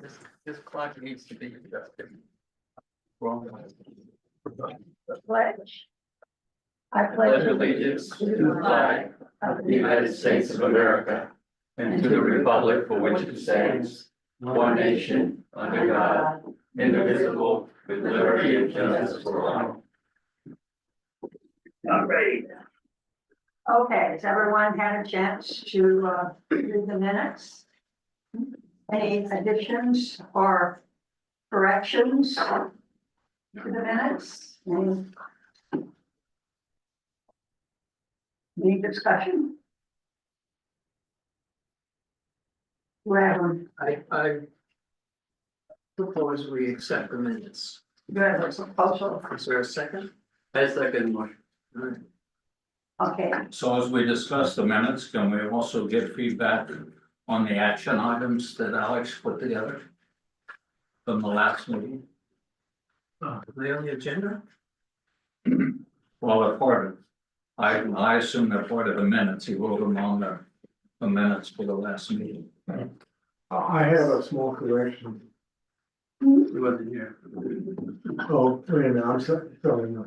This clock needs to be adjusted. Wrong. Pledge. I Pledge allegiance to the flag of the United States of America and to the republic for which it stands, one nation, under God, indivisible, with liberty and justice for all. All right. Okay, has everyone had a chance to read the minutes? Any additions or corrections to the minutes? Any discussion? Well, I propose we accept the minutes. you have a proposal, Is there a second? I second motion. okay, So as we discuss the minutes, can we also get feedback on the action items that Alex put together from the last meeting? Are they on the agenda? Well, they're part of, I assume they're part of the minutes. He wrote them on the minutes for the last meeting. I have a small correction. He wasn't here. Oh, wait a minute, I'm sorry, no.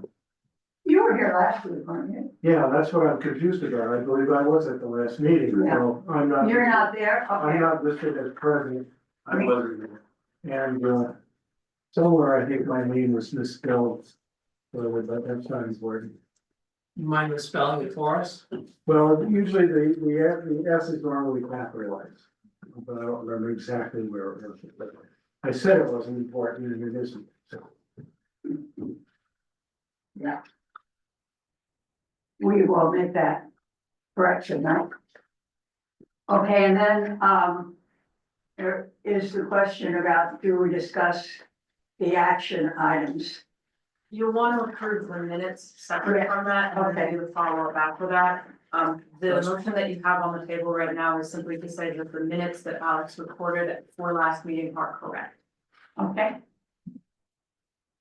you were here last week, weren't you? Yeah, that's what I'm confused about. I believe I was at the last meeting, so I'm not. You're not there, I'm okay. not listed as present, I wasn't there. and, somewhere I think my name was misspelled. So, but that's not important. You mind misspelling it for us? Well, usually the S is normally capitalized, but I don't remember exactly where it was. But I said it wasn't important and it isn't, so. Yeah. We will make that correction, right? Okay, and then, there is the question about, do we discuss the action items? You want to approve the minutes separate from that, and then do the follow-up after that. The motion that you have on the table right now is simply to say that the minutes that Alex recorded for last meeting are correct. Okay.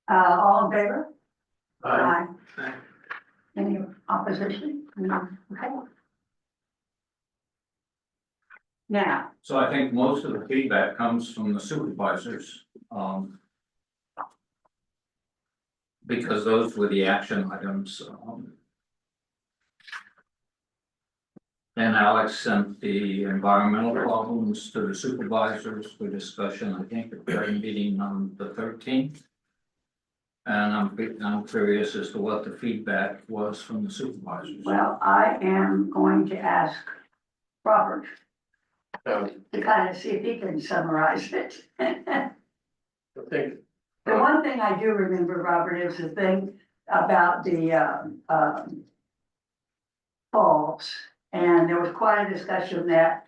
All in favor? Aye. Aye. Any opposition? No. Okay. Now, So I think most of the feedback comes from the supervisors. Because those were the action items. And Alex sent the environmental problems to the supervisors for discussion, I think, at the meeting on the 13th. And I'm curious as to what the feedback was from the supervisors. well, I am going to ask Robert Um, to kind of see if he can summarize it. I think, The one thing I do remember, Robert, is the thing about the falls. And there was quite a discussion that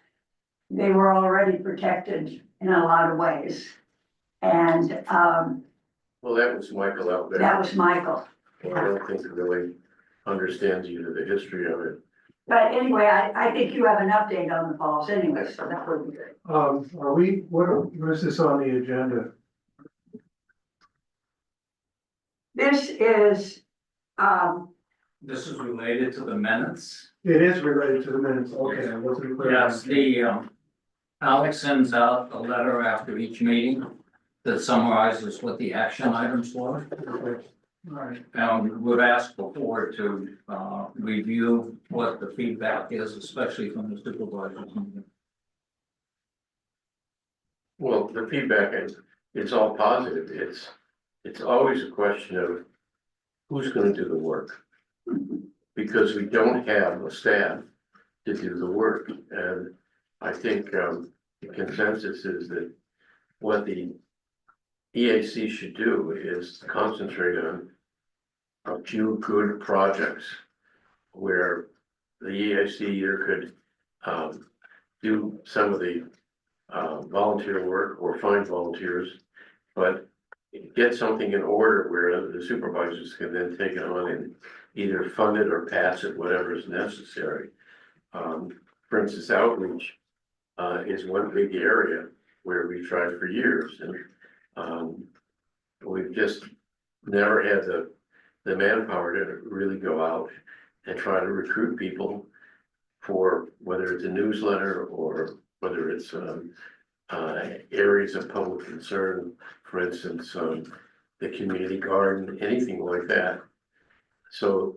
they were already protected in a lot of ways. And Well, that was Michael out there. that was Michael. I don't think he really understands either the history of it. But anyway, I think you have an update on the falls anyway, so that would be good. Are we, what is this on the agenda? This is, This is related to the minutes. It is related to the minutes, okay, I wasn't clear. Yes, Alex sends out a letter after each meeting that summarizes what the action items were. Okay. All right, And we've asked before to review what the feedback is, especially from the supervisors. Well, the feedback is, it's all positive. It's always a question of who's gonna do the work. Because we don't have a staff to do the work. And I think the consensus is that what the EAC should do is concentrate on a few good projects where the EAC either could do some of the volunteer work or find volunteers, but get something in order where the supervisors can then take it on and either fund it or pass it, whatever is necessary. For instance, outreach is one big area where we've tried for years, and we've just never had the manpower to really go out and try to recruit people for whether it's a newsletter or whether it's areas of public concern, for instance, the community garden, anything like that. So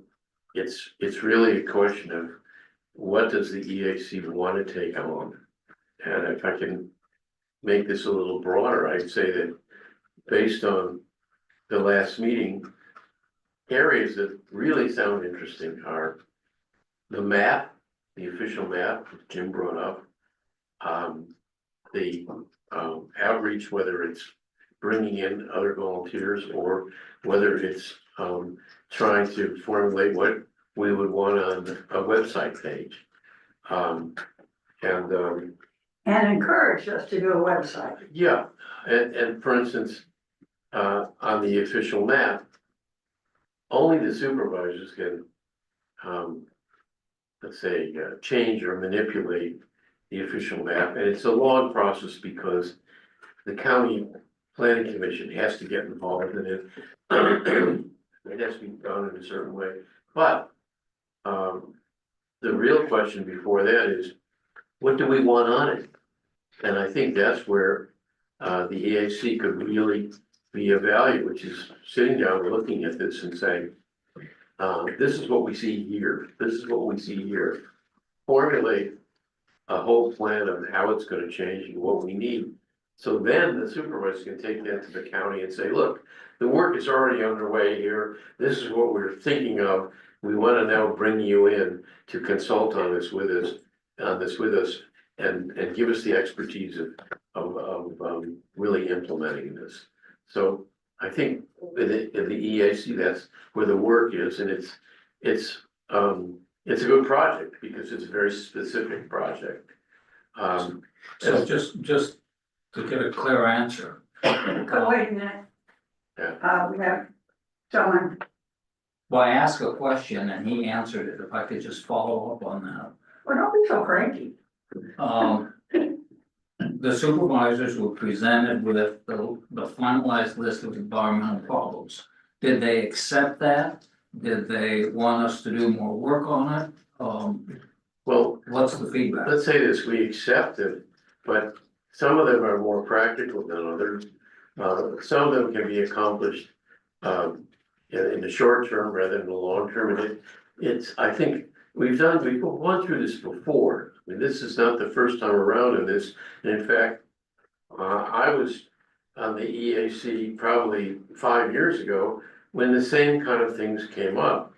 it's really a question of what does the EAC want to take on? And if I can make this a little broader, I'd say that based on the last meeting, areas that really sound interesting are the map, the official map that Jim brought up. The outreach, whether it's bringing in other volunteers or whether it's trying to formulate what we would want on a website page. And encourage us to do a website. Yeah, and for instance, on the official map, only the supervisors can, let's say, change or manipulate the official map, and it's a long process because the county planning commission has to get involved in it. It has to be done in a certain way, but the real question before that is, what do we want on it? And I think that's where the EAC could really be of value, which is sitting down and looking at this and saying, this is what we see here, this is what we see here. Formulate a whole plan of how it's gonna change and what we need. So then the supervisor can take that to the county and say, look, the work is already underway here, this is what we're thinking of. We wanna now bring you in to consult on this with us, and give us the expertise of really implementing this. So I think in the EAC, that's where the work is, and it's a good project because it's a very specific project. So just to get a clear answer. Oh, wait a minute. Yeah. We have someone, Well, I asked a question and he answered it. If I could just follow up on that. well, don't be so cranky. The supervisors were presented with the finalized list of environmental problems. Did they accept that? Did they want us to do more work on it? Well, What's the feedback? let's say this, we accept it, but some of them are more practical than others. Some of them can be accomplished in the short term rather than the long term. And I think we've gone through this before. I mean, this is not the first time around in this. And in fact, I was on the EAC probably 5 years ago when the same kind of things came up.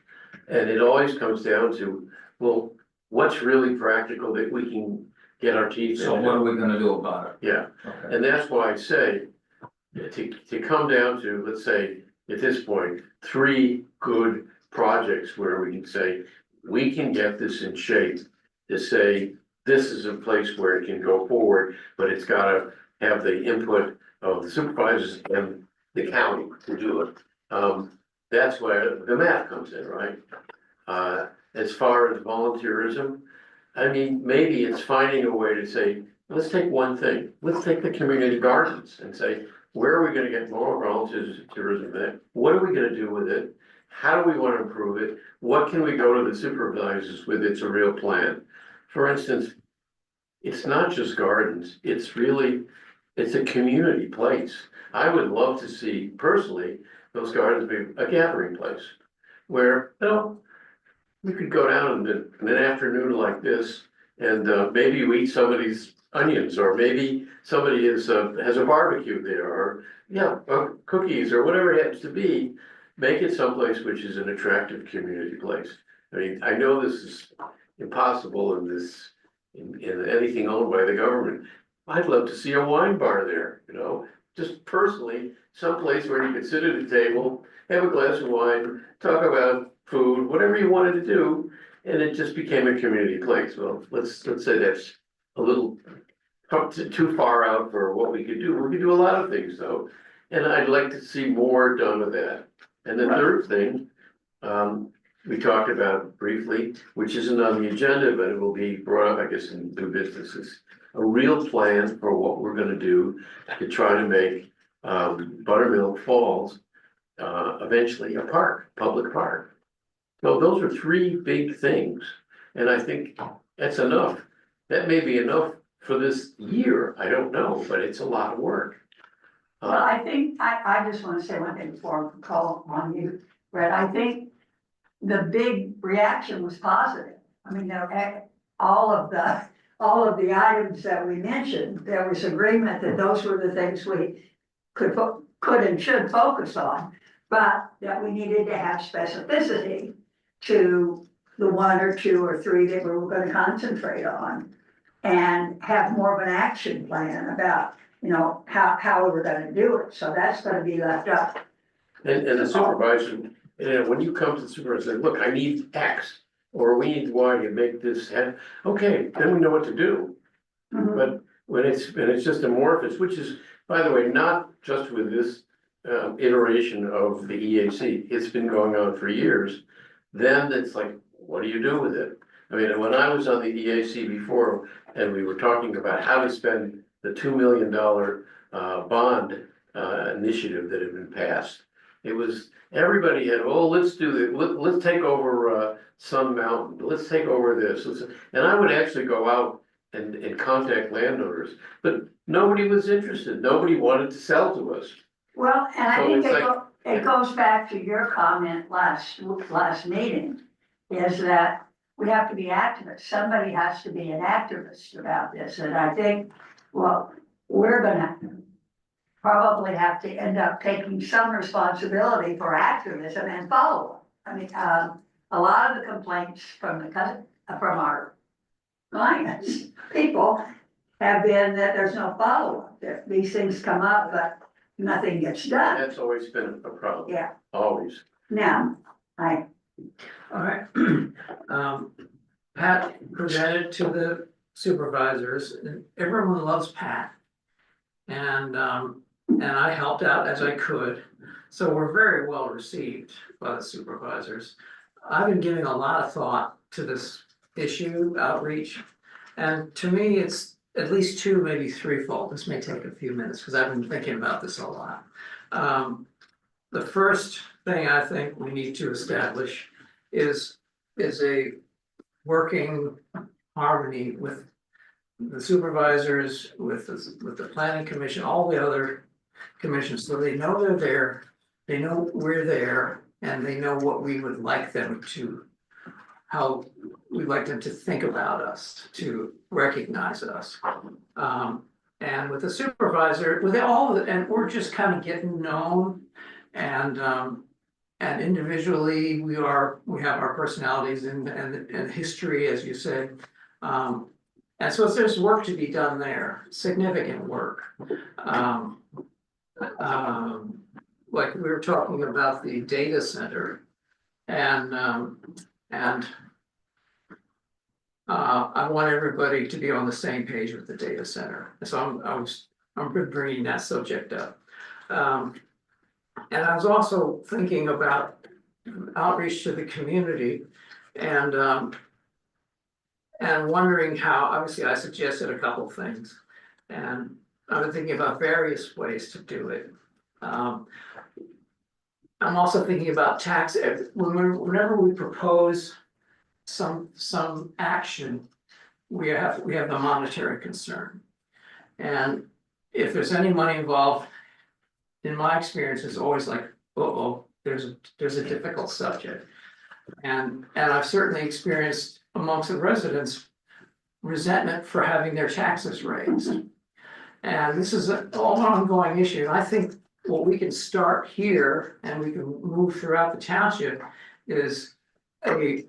And it always comes down to, well, what's really practical that we can get our teeth into? So what are we gonna do about it? Yeah, Okay. and that's why I say, to come down to, let's say, at this point, 3 good projects where we can say, we can get this in shape. To say, this is a place where it can go forward, but it's gotta have the input of the supervisors and the county to do it. That's where the math comes in, right? As far as volunteerism, I mean, maybe it's finding a way to say, let's take one thing, let's take the community gardens and say, where are we gonna get more volunteerism in? What are we gonna do with it? How do we wanna improve it? What can we go to the supervisors with? It's a real plan. For instance, it's not just gardens, it's a community place. I would love to see personally, those gardens be a gathering place. Where, we could go down in an afternoon like this and maybe you eat somebody's onions, or maybe somebody has a barbecue there, or cookies, or whatever it happens to be. Make it someplace which is an attractive community place. I mean, I know this is impossible in anything owned by the government. I'd love to see a wine bar there, just personally, someplace where you could sit at a table, have a glass of wine, talk about food, whatever you wanted to do, and it just became a community place. Well, let's say that's a little too far out for what we could do. We could do a lot of things though, and I'd like to see more done with that. And the third thing, we talked about briefly, which isn't on the agenda, but it will be brought up, I guess, in new businesses. A real plan for what we're gonna do to try to make Buttermilk Falls eventually a park, public park. So those are 3 big things, and I think that's enough. That may be enough for this year, I don't know, but it's a lot of work. Well, I think, I just wanna say one thing before I call on you, Brett, I think the big reaction was positive. I mean, all of the items that we mentioned, there was agreement that those were the things we could and should focus on, but that we needed to have specificity to the one or two or three that we were gonna concentrate on, and have more of an action plan about, how we were gonna do it, so that's gonna be left up. And the supervisor, when you come to the supervisor, say, look, I need X, or we need Y to make this happen, okay, then we know what to do. Mhm. But when it's just amorphous, which is, by the way, not just with this iteration of the EAC, it's been going on for years. Then it's like, what do you do with it? I mean, when I was on the EAC before, and we were talking about how to spend the $2 million bond initiative that had been passed. It was, everybody had, oh, let's do it, let's take over Sun Mountain, let's take over this. And I would actually go out and contact landowners, but nobody was interested, nobody wanted to sell to us. Well, and I So think it's it goes back to your comment last meeting, is that we have to be activists. Somebody has to be an activist about this, and I think, well, we're gonna probably have to end up taking some responsibility for activism and follow-up. I mean, a lot of the complaints from our clients, people, have been that there's no follow-up, that these things come up, but nothing gets done. That's always been a problem. Yeah. Always. Now, All right. Pat presented to the supervisors, and everyone loves Pat. And I helped out as I could, so we're very well received by the supervisors. I've been giving a lot of thought to this issue, outreach, and to me, it's at least two, maybe threefold. This may take a few minutes, because I've been thinking about this a lot. The first thing I think we need to establish is a working harmony with the supervisors, with the planning commission, all the other commissions, so they know they're there, they know we're there, and they know what we would like them to, how we'd like them to think about us, to recognize us. And with the supervisor, with all of it, and we're just kind of getting known, and individually, we have our personalities and history, as you said. And so there's work to be done there, significant work. Like we were talking about the data center, and I want everybody to be on the same page with the data center. So I'm bringing that subject up. And I was also thinking about outreach to the community, and wondering how, obviously I suggested a couple things, and I've been thinking about various ways to do it. I'm also thinking about tax, whenever we propose some action, we have the monetary concern. And if there's any money involved, in my experience, it's always like, there's a difficult subject. And I've certainly experienced amongst the residents resentment for having their taxes raised. And this is an ongoing issue. And I think what we can start here, and we can move throughout the township, is outreach,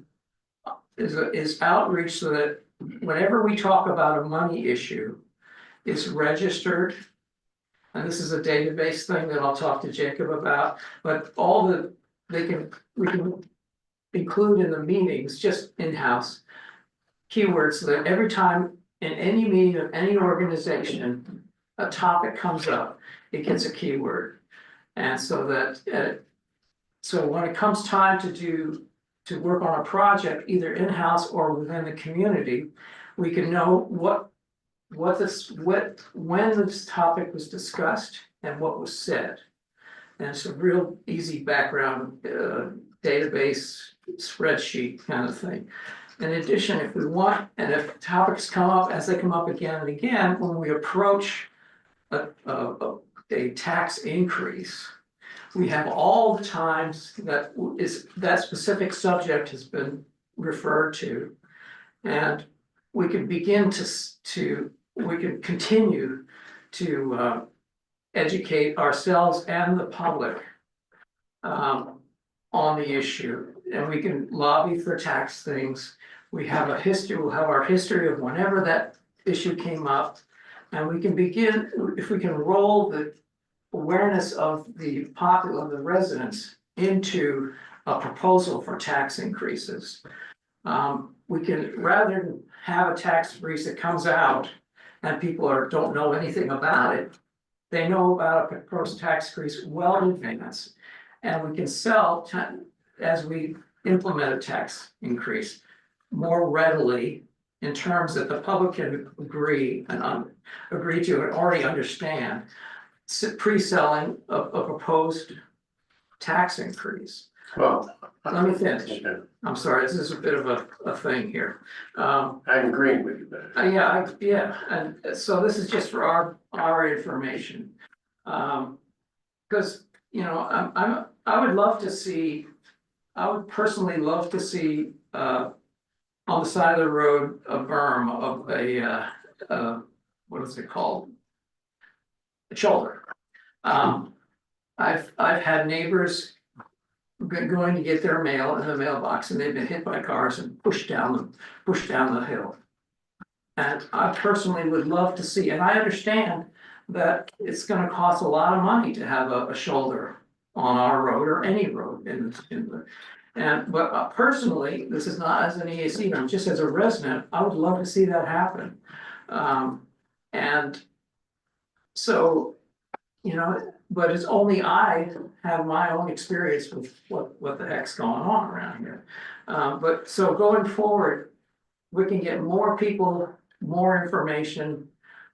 so that whenever we talk about a money issue, it's registered. And this is a database thing that I'll talk to Jacob about, but we can include in the meetings, just in-house keywords, so that every time in any meeting of any organization, a topic comes up, it gets a keyword. And so that, so when it comes time to work on a project, either in-house or within the community, we can know when this topic was discussed and what was said. And it's a real easy background database spreadsheet kind of thing. in addition, if we want, and if topics come up as they come up again and again, when we approach a tax increase, we have all the times that that specific subject has been referred to. And we can begin we can continue to educate ourselves and the public on the issue, and we can lobby for tax things. We'll have our history of whenever that issue came up. And we can begin, if we can roll the awareness of the residents into a proposal for tax increases. We can, rather than have a tax increase that comes out and people don't know anything about it, they know about a proposed tax increase well in advance. And we can sell, as we implement a tax increase, more readily in terms that the public can agree to and already understand, pre-selling a proposed tax increase. Well, Let me finish. okay, I'm sorry, this is a bit of a thing here. I'm agreeing with you there. Yeah, and so this is just for our information. Because, you know, I would love to see, I would personally love to see, on the side of the road, a berm of what is it called? A shoulder. I've had neighbors going to get their mail in the mailbox, and they've been hit by cars and pushed down the hill. And I personally would love to see, and I understand that it's gonna cost a lot of money to have a shoulder on our road or any road but personally, this is not as an EAC, I'm just as a resident, I would love to see that happen. And so, you know, but it's only I have my own experience with what the heck's going on around here. But so going forward, we can get more people, more information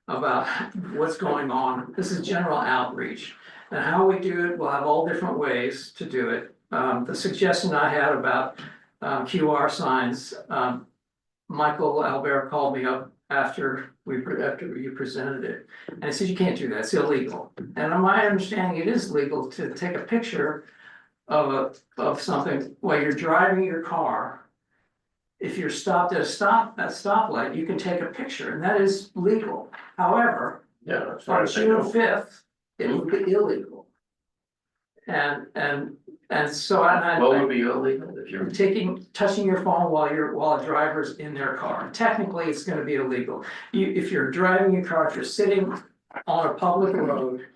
about what's going on. This is general outreach. And how we do it, we'll have all different ways to do it. The suggestion I had about QR signs, Michael Albert called me up after you presented it. And he said, you can't do that, it's illegal. And in my understanding, it is legal to take a picture of something while you're driving your car. If you're stopped at a stoplight, you can take a picture, and that is legal. However, Yeah. that's on what I June think. 5th, it would be illegal. And so What would be illegal if you're? touching your phone while a driver's in their car. Technically, it's gonna be illegal. If you're driving your car, if you're sitting on a public road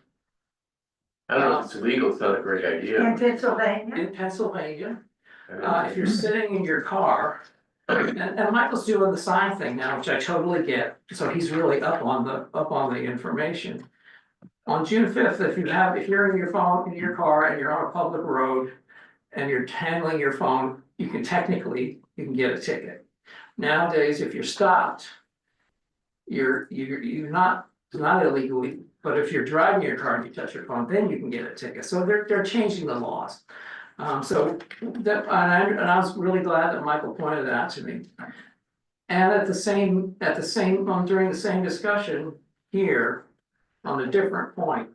I don't know if it's illegal, it's not a great idea. In Pennsylvania, in Pennsylvania, if you're sitting in your car, and Michael's doing the sign thing now, which I totally get, so he's really up on the information. On June 5th, if you're in your phone, in your car, and you're on a public road, and you're handling your phone, you can get a ticket. Nowadays, if you're stopped, you're not, it's not illegally, but if you're driving your car and you touch your phone, then you can get a ticket. So they're changing the laws. So that, and I was really glad that Michael pointed that out to me. And during the same discussion here, on a different point,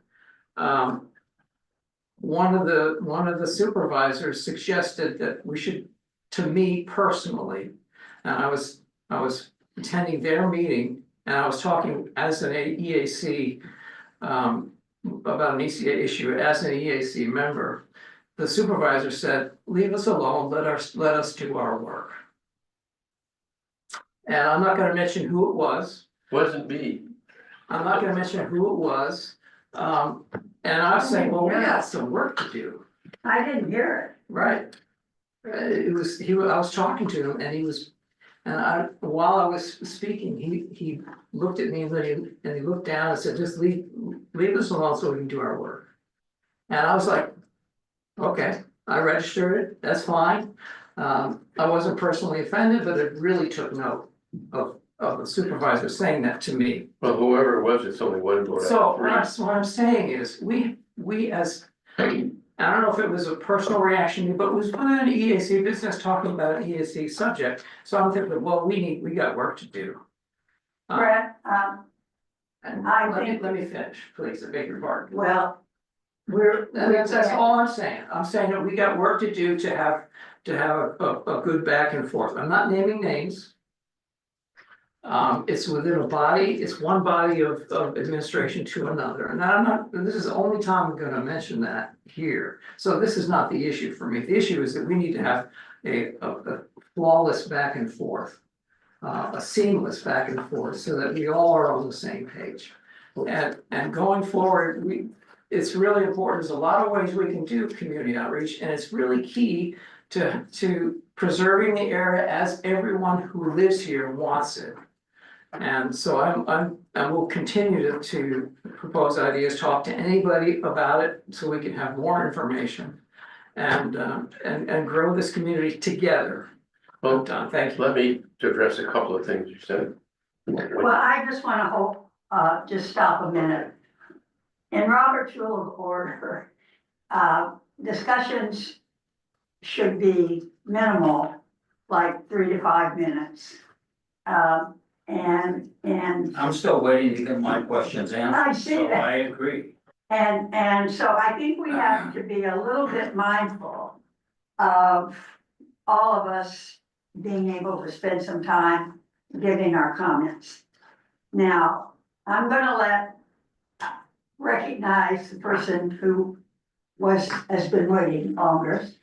one of the supervisors suggested that we should, to me personally, and I was attending their meeting, and I was talking as an EAC about an ECA issue as an EAC member. The supervisor said, leave us alone, let us do our work. And I'm not gonna mention who it was. Wasn't me. I'm not gonna mention who it was. And I was saying, well, we got some work to do. I didn't hear Right. I was talking to him, and while I was speaking, he looked at me and then he looked down and said, just leave us alone so we can do our work. And I was like, okay, I registered it, that's fine. I wasn't personally offended, but it really took note of the supervisor saying that to me. Well, whoever it was, it's only one vote. So what I'm saying is, we as I don't know if it was a personal reaction, but it was an EAC business talking about an EAC subject, so I'm thinking, well, we got work to do. Brett, And I let think- me finish, please, I beg your pardon. well, That's all I'm saying, I'm saying that we got work to do to have a good back and forth, I'm not naming names. It's within a body, it's one body of administration to another, and I'm not, this is the only time I'm gonna mention that here. So this is not the issue for me, the issue is that we need to have a flawless back and forth. A seamless back and forth, so that we all are on the same page. And going forward, it's really important, there's a lot of ways we can do community outreach, and it's really key to preserving the area as everyone who lives here wants it. And so I will continue to propose ideas, talk to anybody about it, so we can have more information. And grow this community together. Well, Done, thank you. let me address a couple of things you said. well, I just wanna just stop a minute. In Robert's Rule of Order, discussions should be minimal, like 3 to 5 minutes. And I'm still waiting to get my questions answered. I see So that. I agree. And so I think we have to be a little bit mindful of all of us being able to spend some time giving our comments. Now, I'm gonna recognize the person who has been waiting longest.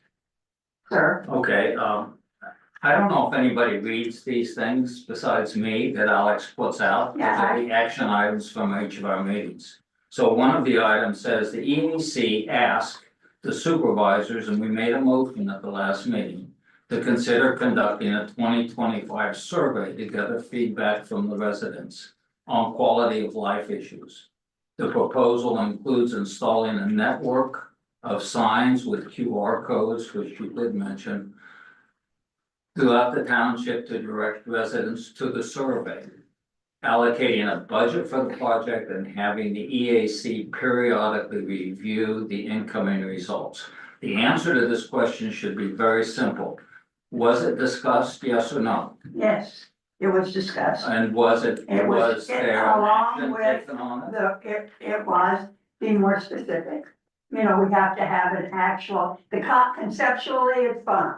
Sir, Okay, I don't know if anybody reads these things besides me that Alex puts out. These Yeah, are the action items from each of our meetings. So one of the items says the EDC asked the supervisors, and we made a motion at the last meeting, to consider conducting a 2025 survey to gather feedback from the residents on quality of life issues. The proposal includes installing a network of signs with QR codes, which you did mention, throughout the township to direct residents to the survey. Allocating a budget for the project and having the EAC periodically review the incoming results. The answer to this question should be very simple. Was it discussed, yes or no? yes, it was discussed. And was It there an along action with taken on it? it was, be more specific. You know, we have to have an actual, conceptually, it's fine.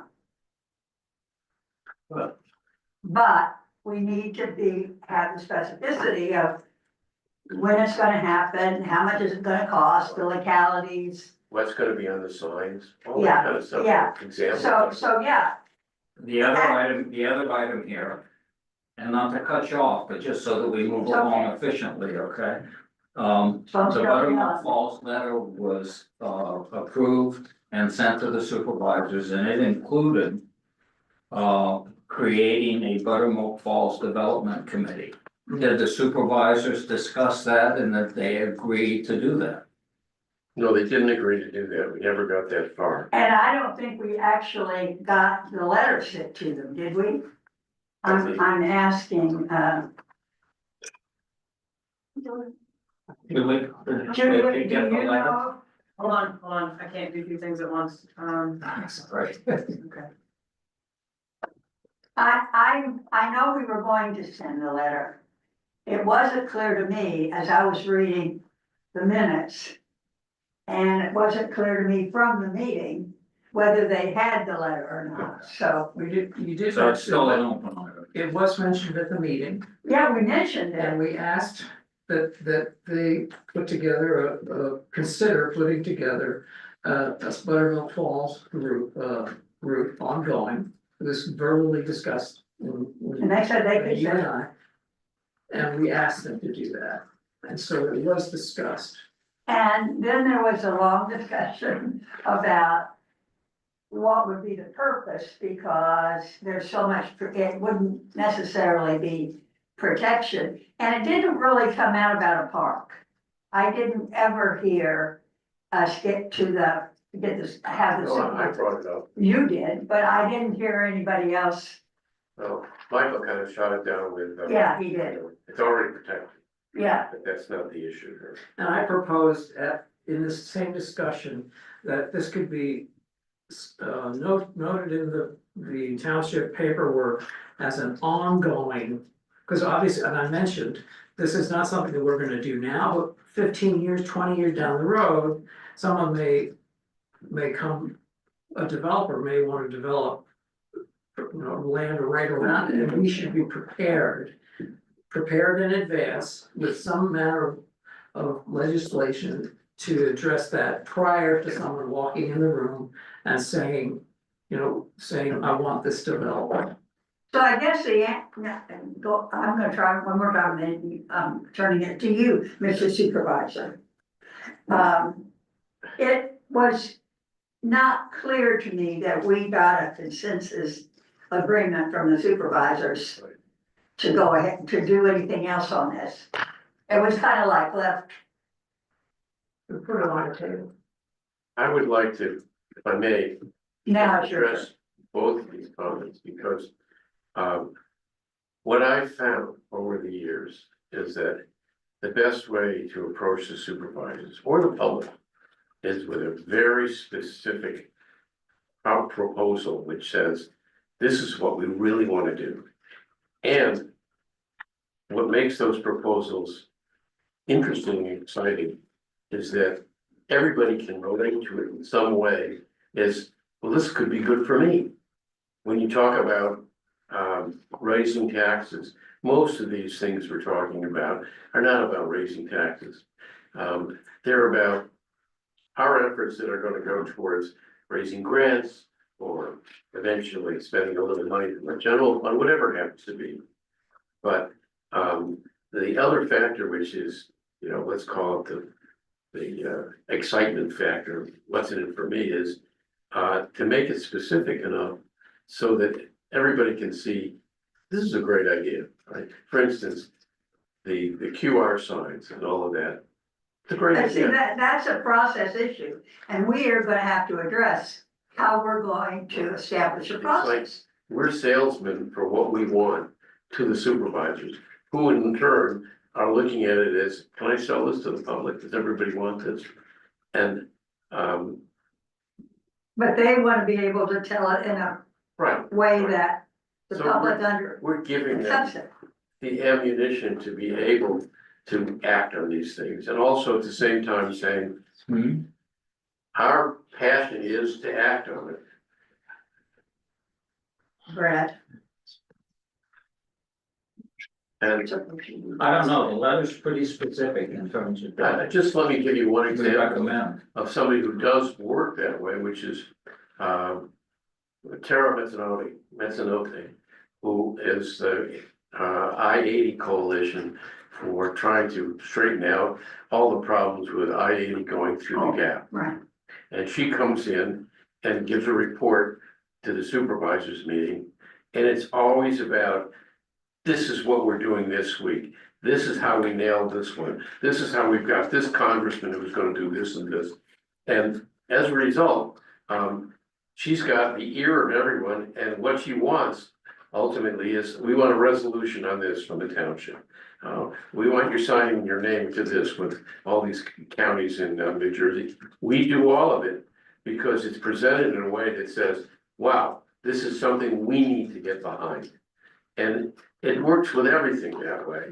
But we need to have the specificity of when it's gonna happen, how much is it gonna cost, the localities. What's gonna be on the signs, all Yeah, that kind of stuff. yeah. Examples. So, yeah, The other item here, and not to cut you off, but just so that we move It's along okay. efficiently, okay? So I'm The still Buttermilk yelling. Falls letter was approved and sent to the supervisors, and it included creating a Buttermilk Falls Development Committee. Did the supervisors discuss that and that they agreed to do that? No, they didn't agree to do that, we never got that far. And I don't think we actually got the letter sent to them, did we? I'm asking, Did we? Julie, Did do they get the you letter? know? Hold on, I can't do two things at once, Sorry. okay. I know we were going to send the letter. It wasn't clear to me as I was reading the minutes. And it wasn't clear to me from the meeting whether they had the letter or not, so, You did. So it's still an open item. It was mentioned at the meeting, yeah, we mentioned and it. we asked that they put together consider putting together a Buttermilk Falls group ongoing. This verbally discussed. And they said they could You and send, I. And we asked them to do that, and so it was discussed. and then there was a long discussion about what would be the purpose, because there's so much, it wouldn't necessarily be protection, and it didn't really come out about a park. I didn't ever hear us get this, have No, I this, brought it up, you did, but I didn't hear anybody else. no, Michael kind of shot it down with. Yeah, he did. It's already protected, Yeah, but that's not the issue here. And I proposed at in this same discussion, that this could be noted in the township paperwork as an ongoing, because obviously, and I mentioned, this is not something that we're gonna do now, but 15 years, 20 years down the road, someone may come, a developer may want to develop, land right around it, and we should be prepared in advance with some manner of legislation to address that prior to someone walking in the room and saying, I want this developed. So I guess I'm gonna try one more time, then turning it to you, Mr. Supervisor. It was not clear to me that we got a consensus agreement from the supervisors to go ahead, to do anything else on this. It was kind of like left. We put it on the table. I would like to, if I may, Now it's your turn. address both of these comments, because what I've found over the years is that the best way to approach the supervisors or the public is with a very specific proposal, which says, this is what we really want to do. And what makes those proposals interesting and exciting is that everybody can relate to it in some way. Is, well, this could be good for me. When you talk about raising taxes, most of these things we're talking about are not about raising taxes. They're about our efforts that are going to go towards raising grants or eventually spending a little money from the general fund, whatever it happens to be. But the other factor, which is, let's call it the excitement factor, what's in it for me, is to make it specific enough so that everybody can see this is a great idea, right? For instance, the QR signs and all of that. It's a great See, idea. that's a process issue, and we are gonna have to address how we're going to establish a It's like process. we're salesmen for what we want to the supervisors, who in turn are looking at it as, can I sell this to the public? Does everybody want this? And, But they wanna be able to tell it in a right. way that the So public We're giving them accepts it. the ammunition to be able to act on these things, and also at the same time saying, our passion is to act on it. Brad. And I don't know, the letter's pretty specific in terms of. just let me give you one We example recommend. of somebody who does work that way, which is Tara Mezzanotte, who is the I-80 coalition for trying to straighten out all the problems with I-80 going through the gap. Right, And she comes in and gives a report to the supervisors meeting, and it's always about, this is what we're doing this week. This is how we nailed this one. This is how we've got this congressman who's gonna do this and this. And as a result, she's got the ear of everyone, and what she wants ultimately is, we want a resolution on this from the township. We want you signing your name to this with all these counties in New Jersey. We do all of it because it's presented in a way that says, wow, this is something we need to get behind. And it works with everything that way.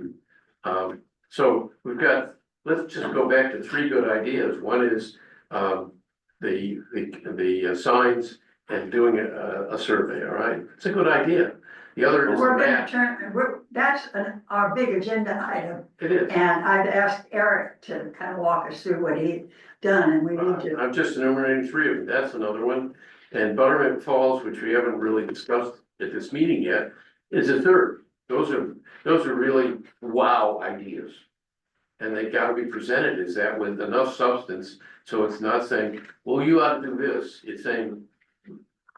So we've got, let's just go back to 3 good ideas. One is the signs and doing a survey, all right? It's a good idea. The other is the we're gonna map. that's our big agenda item, It is. and I've asked Eric to kind of walk us through what he'd done, and we need to. I'm just enumerating 3 of them. That's another one. And Buttermilk Falls, which we haven't really discussed at this meeting yet, is a third. Those are really wow ideas. And they gotta be presented as that with enough substance, so it's not saying, well, you ought to do this. It's saying,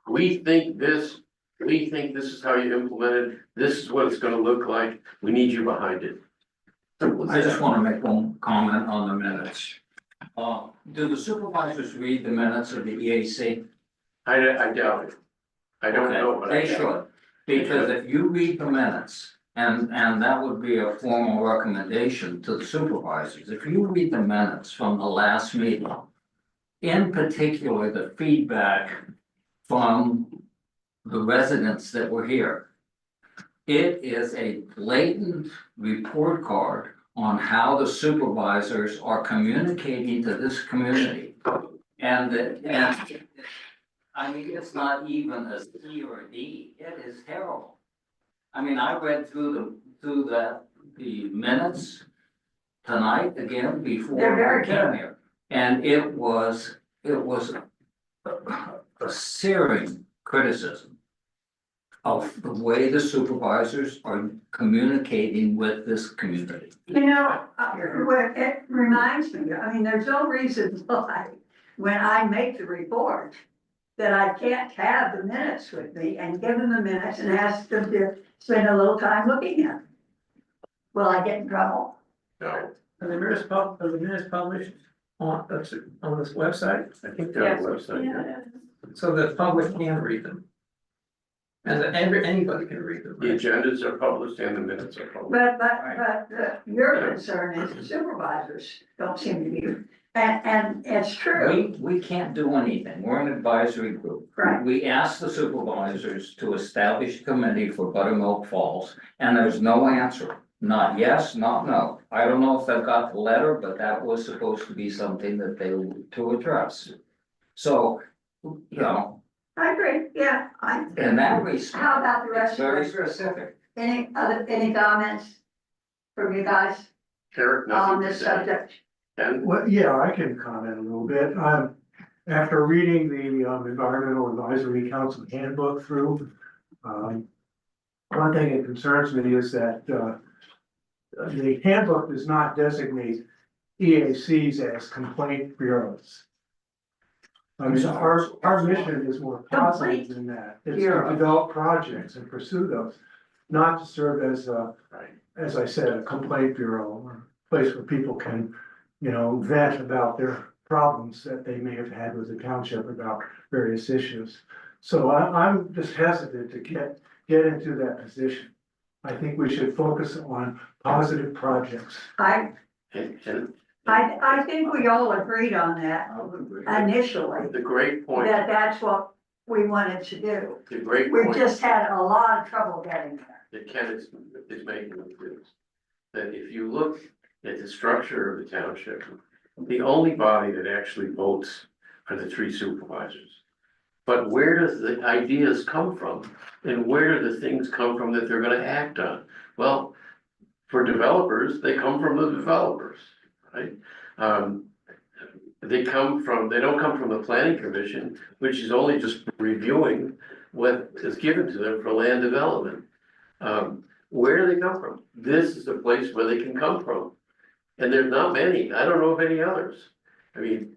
we think this is how you implement it, this is what it's gonna look like, we need you behind it. I just want to make one comment on the minutes. Do the supervisors read the minutes of the EAC? I doubt it. I don't know, but I They doubt should, because if you read the minutes And that would be a formal recommendation to the supervisors. If you read the minutes from the last meeting, in particular, the feedback from the residents that were here, it is a blatant report card on how the supervisors are communicating to this community. And I mean, it's not even a C or a D, it is terrible. I mean, I read through the minutes tonight again before They're very I came good. here. And it was a searing criticism of the way the supervisors are communicating with this community. You know, it reminds me, I mean, there's no reason why, when I make the report, that I can't have the minutes with me and give them the minutes and ask them to spend a little time looking at them. Will I get in trouble? No, Are the minutes published on this website, I think they're on the website. Yeah. so the public can read them? And that anybody can read them, The right? agendas are published and the minutes are published. But your concern is the supervisors don't seem to be, and it's true, We can't do anything, we're an advisory group. right? We asked the supervisors to establish a committee for Buttermilk Falls, and there's no answer. Not yes, not no. I don't know if they've got the letter, but that was supposed to be something that they were to address. So, you know, I agree, yeah, in that respect, how about the it's rest of very the group? specific. Any comments from you guys Eric, on nothing to this say. subject? And Well, yeah, I can comment a little bit. After reading the Environmental Advisory Council handbook through, one thing that concerns me is that, the handbook does not designate EACs as complaint bureaus. I mean, our mission is more positive than that. It's to Bureau. develop projects and pursue those, not to serve as right, as I said, a complaint bureau or a place where people can, vent about their problems that they may have had with the township about various issues. So I'm just hesitant to get into that position. I think we should focus on positive projects. I and think we all agreed on that initially, the great point, that that's what we wanted to do. the great We point just had a lot of trouble getting there. that Ken is making is that if you look at the structure of the township, the only body that actually votes are the three supervisors. But where does the ideas come from? And where do the things come from that they're gonna act on? Well, for developers, they come from the developers, right? They don't come from the planning commission, which is only just reviewing what is given to them for land development. Where do they come from? This is the place where they can come from. And there's not many, I don't know of any others. I mean,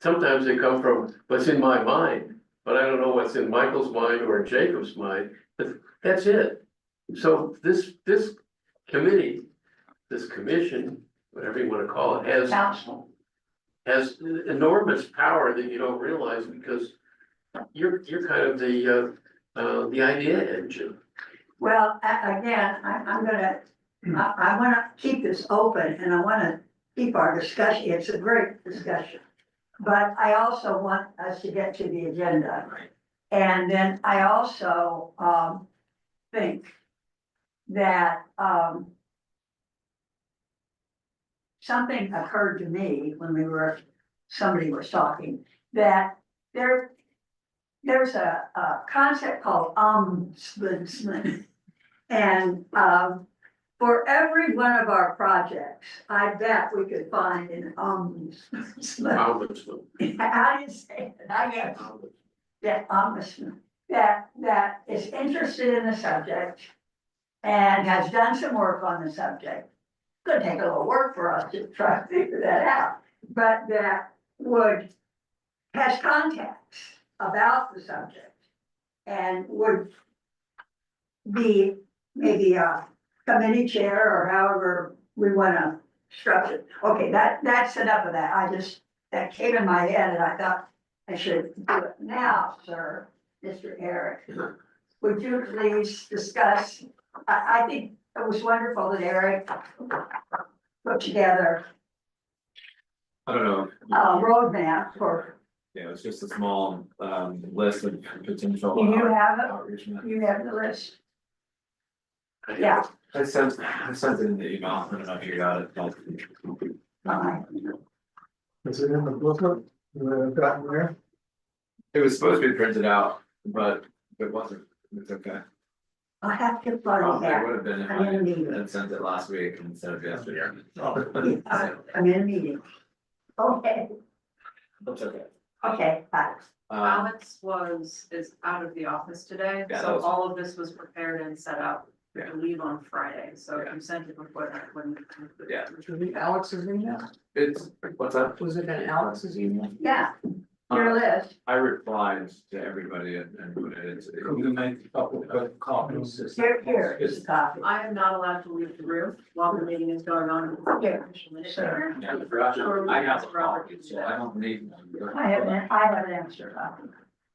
sometimes they come from what's in my mind, but I don't know what's in Michael's mind or Jacob's mind, but that's it. So this committee, this commission, whatever you wanna call it, Council. has enormous power that you don't realize because you're kind of the idea engine. Well, again, I'm gonna, I wanna keep this open and I wanna keep our discussion, it's a great discussion. But I also want us to get to the agenda. And then I also, think that, something occurred to me when somebody was talking, that there's a concept called ombudsman. And, for every one of our projects, I bet we could find an ombudsman. How do you say it? I guess, that ombudsman, that is interested in the subject and has done some work on the subject. Could take a little work for us to try to figure that out, but that has contacts about the subject and would be maybe a committee chair or however we wanna structure it. Okay, that's enough of that. That came in my head and I thought I should do it now, sir, Mr. Eric. Would you please discuss, I think it was wonderful that Eric put together I don't know, a roadmap for, yeah, it's just a small list of potential. do you have outreach it? methods. You have the list? Yeah, I sent it in the email, I don't know if you got it, but fine. Is it in the booklet? Gotten there? it was supposed to be printed out, but it wasn't, it's okay. I have to find Probably that. would have been if I'm in a I meeting. had sent it last week instead of yesterday. I'm in a meeting. Okay, That's okay. okay, bye. Alex is out of the office today, Yeah, that so was- all of this was prepared and set up, I Yeah. believe on Friday, so if you sent it before that, wouldn't. Yeah. Was it Alex's email? It's, what's up? Was it in Alex's email? Yeah, your list. I replied to everybody and put it into. You make a couple of copies. Here is the copy. I am not allowed to leave the room while the meeting is going on. Here. Sure. Yeah, I have a copy, so I don't need one. I have an extra copy.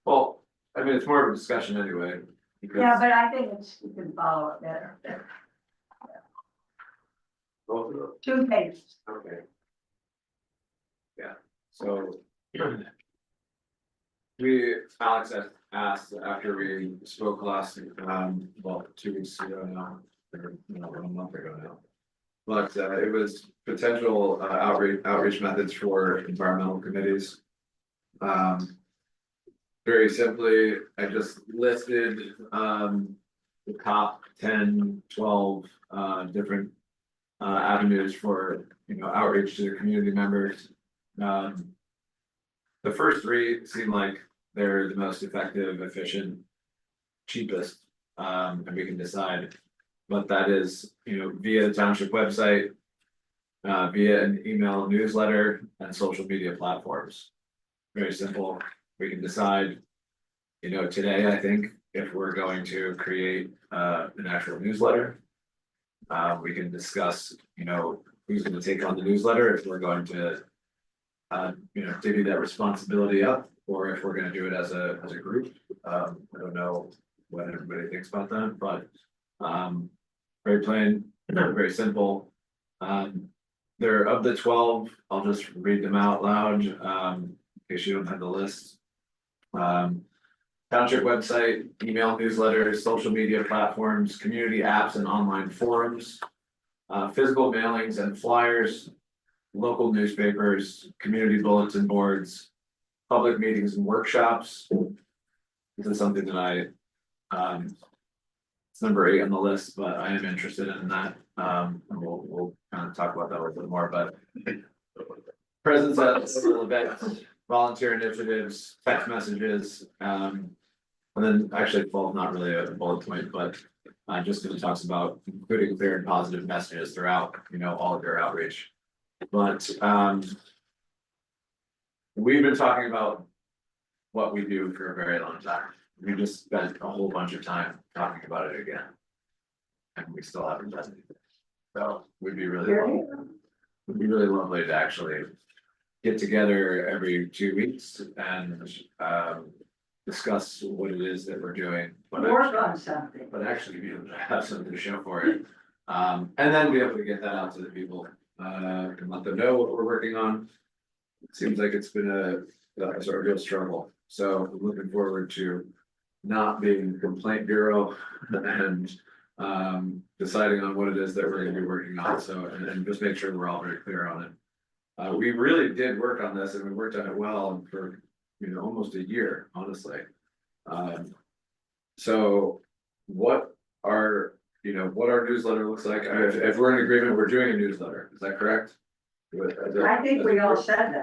Well, I mean, it's more of a discussion anyway. because- Yeah, but I think you can follow it better. Both of those, 2 pages. okay. Yeah, so. Alex had asked after we spoke last, well, 2 weeks ago now, or, a month ago now. But, it was potential, outreach methods for environmental committees. Very simply, I just listed, the top 10, 12 different. Avenues for, outreach to the community members. The first 3 seem like they're the most effective, efficient, cheapest, and we can decide what that is, via the township website. Via an email newsletter and social media platforms. Very simple, we can decide. Today, I think, if we're going to create an actual newsletter. We can discuss, who's gonna take on the newsletter, if we're going to. Divvy that responsibility up, or if we're gonna do it as a group. I don't know what everybody thinks about that, but. Very plain, very simple. They're of the 12, I'll just read them out loud, in case you don't have the list. Township website, email newsletters, social media platforms, community apps and online forums. Physical mailings and flyers, local newspapers, community bulletin boards. Public meetings and workshops. This is something that it's number 8 on the list, but I am interested in that, and we'll kind of talk about that a little bit more, but. Presence at local events, volunteer initiatives, text messages, and then actually 12, not really a bullet point, but just because it talks about including clear and positive messages throughout, all of your outreach. But we've been talking about what we do for a very long time. We just spent a whole bunch of time talking about it again. And we still haven't done anything. So would be really lovely to actually get together every 2 weeks and discuss what it is that we're doing. Work on something. But actually be able to have something to show for it. And then be able to get that out to the people, and let them know what we're working on. It seems like it's been a sort of real struggle, so I'm looking forward to not being complaint bureau and deciding on what it is that we're gonna be working on, so, and just make sure we're all very clear on it. We really did work on this and we worked on it well for, almost a year, honestly. So what our newsletter looks like, if we're in agreement, we're doing a newsletter, is that correct? I think we all said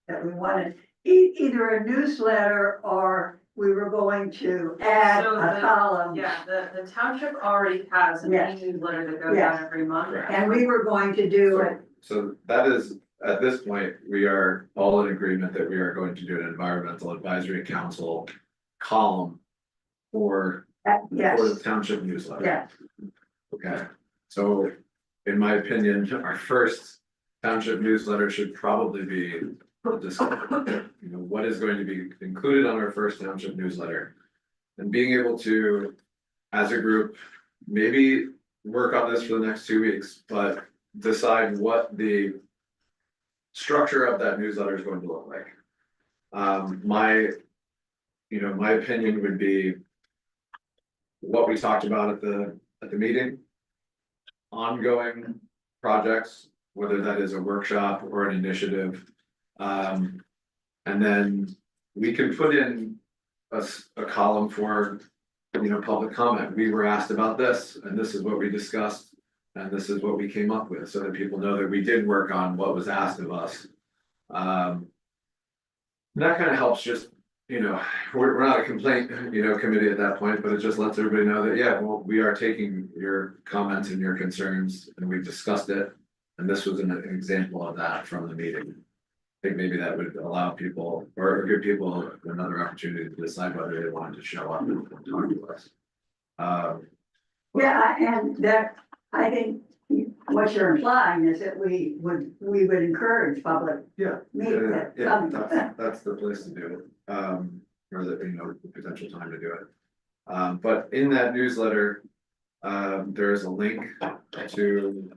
that we wanted either a newsletter or we were going to add So a the- column. Yeah, the township already has an Yes. e-newsletter that goes Yes. out every month. And we were going to do it, So that is, at this point, we are all in agreement that we are going to do an environmental advisory council column for the yes, township newsletter. yes. Okay, so in my opinion, our first township newsletter should probably be discussed. What is going to be included on our first township newsletter? And being able to, as a group, maybe work on this for the next 2 weeks, but decide what the structure of that newsletter is going to look like. My opinion would be what we talked about at the meeting. Ongoing projects, whether that is a workshop or an initiative. And then we can put in a column for, public comment. We were asked about this, and this is what we discussed, and this is what we came up with, so that people know that we did work on what was asked of us. That kind of helps just, we're not a complaint, committee at that point, but it just lets everybody know that, yeah, well, we are taking your comments and your concerns, and we've discussed it. And this was an example of that from the meeting. I think maybe that would allow people, or give people another opportunity to decide whether they wanted to show up and talk to us. Yeah, and that, I think what you're implying is that we would encourage public Yeah, meeting that come. that's the place to do it, or the potential time to do it. But in that newsletter, there is a link to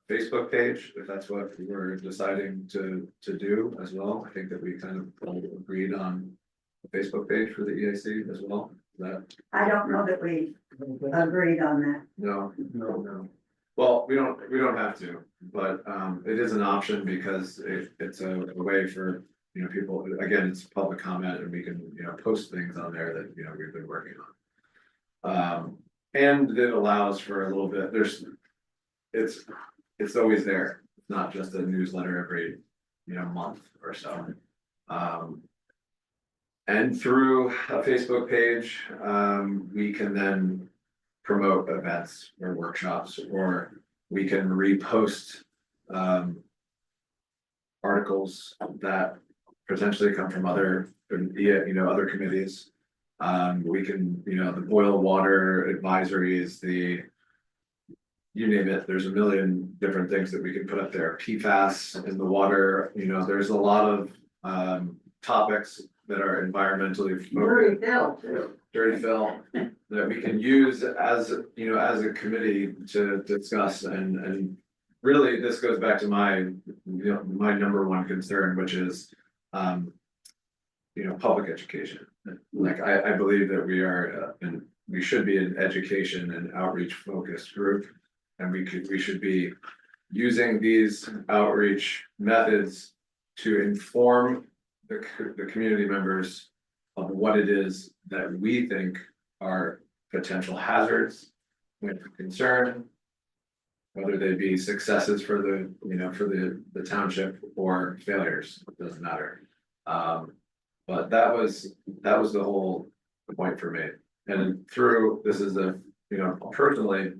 Facebook page, if that's what we're deciding to do as well. I think that we kind of agreed on a Facebook page for the EAC as well. I don't know that we agreed on that. No. Well, we don't have to, but it is an option because it's a way for, people, again, it's public comment and we can, post things on there that, we've been working on. And it allows for a little bit, it's always there. It's not just a newsletter every, month or so. And through a Facebook page, we can then promote events or workshops, or we can repost articles that potentially come from other, other committees. We can, the boil water advisories, you name it, there's a million different things that we can put up there. PFAS in the water, there's a lot of topics that are environmentally focused. Dirty Phil, that we can use as, as a committee to discuss, and really this goes back to my, my number one concern, which is, public education. Like, I believe that we are, and we should be an education and outreach focused group. And we should be using these outreach methods to inform the community members of what it is that we think are potential hazards, with concern, whether they be successes for the, for the township or failures, it doesn't matter. But that was the whole point for me. And this is personally,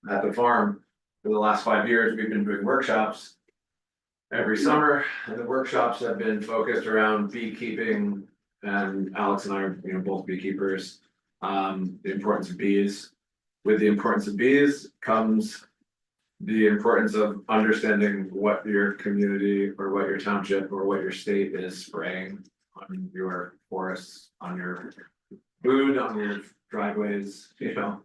at the farm, for the last 5 years, we've been doing workshops every summer, and the workshops have been focused around beekeeping, and Alex and I are, both beekeepers. The importance of bees. With the importance of bees comes the importance of understanding what your community or what your township or what your state is spraying on your forests, on your food, on your driveways, so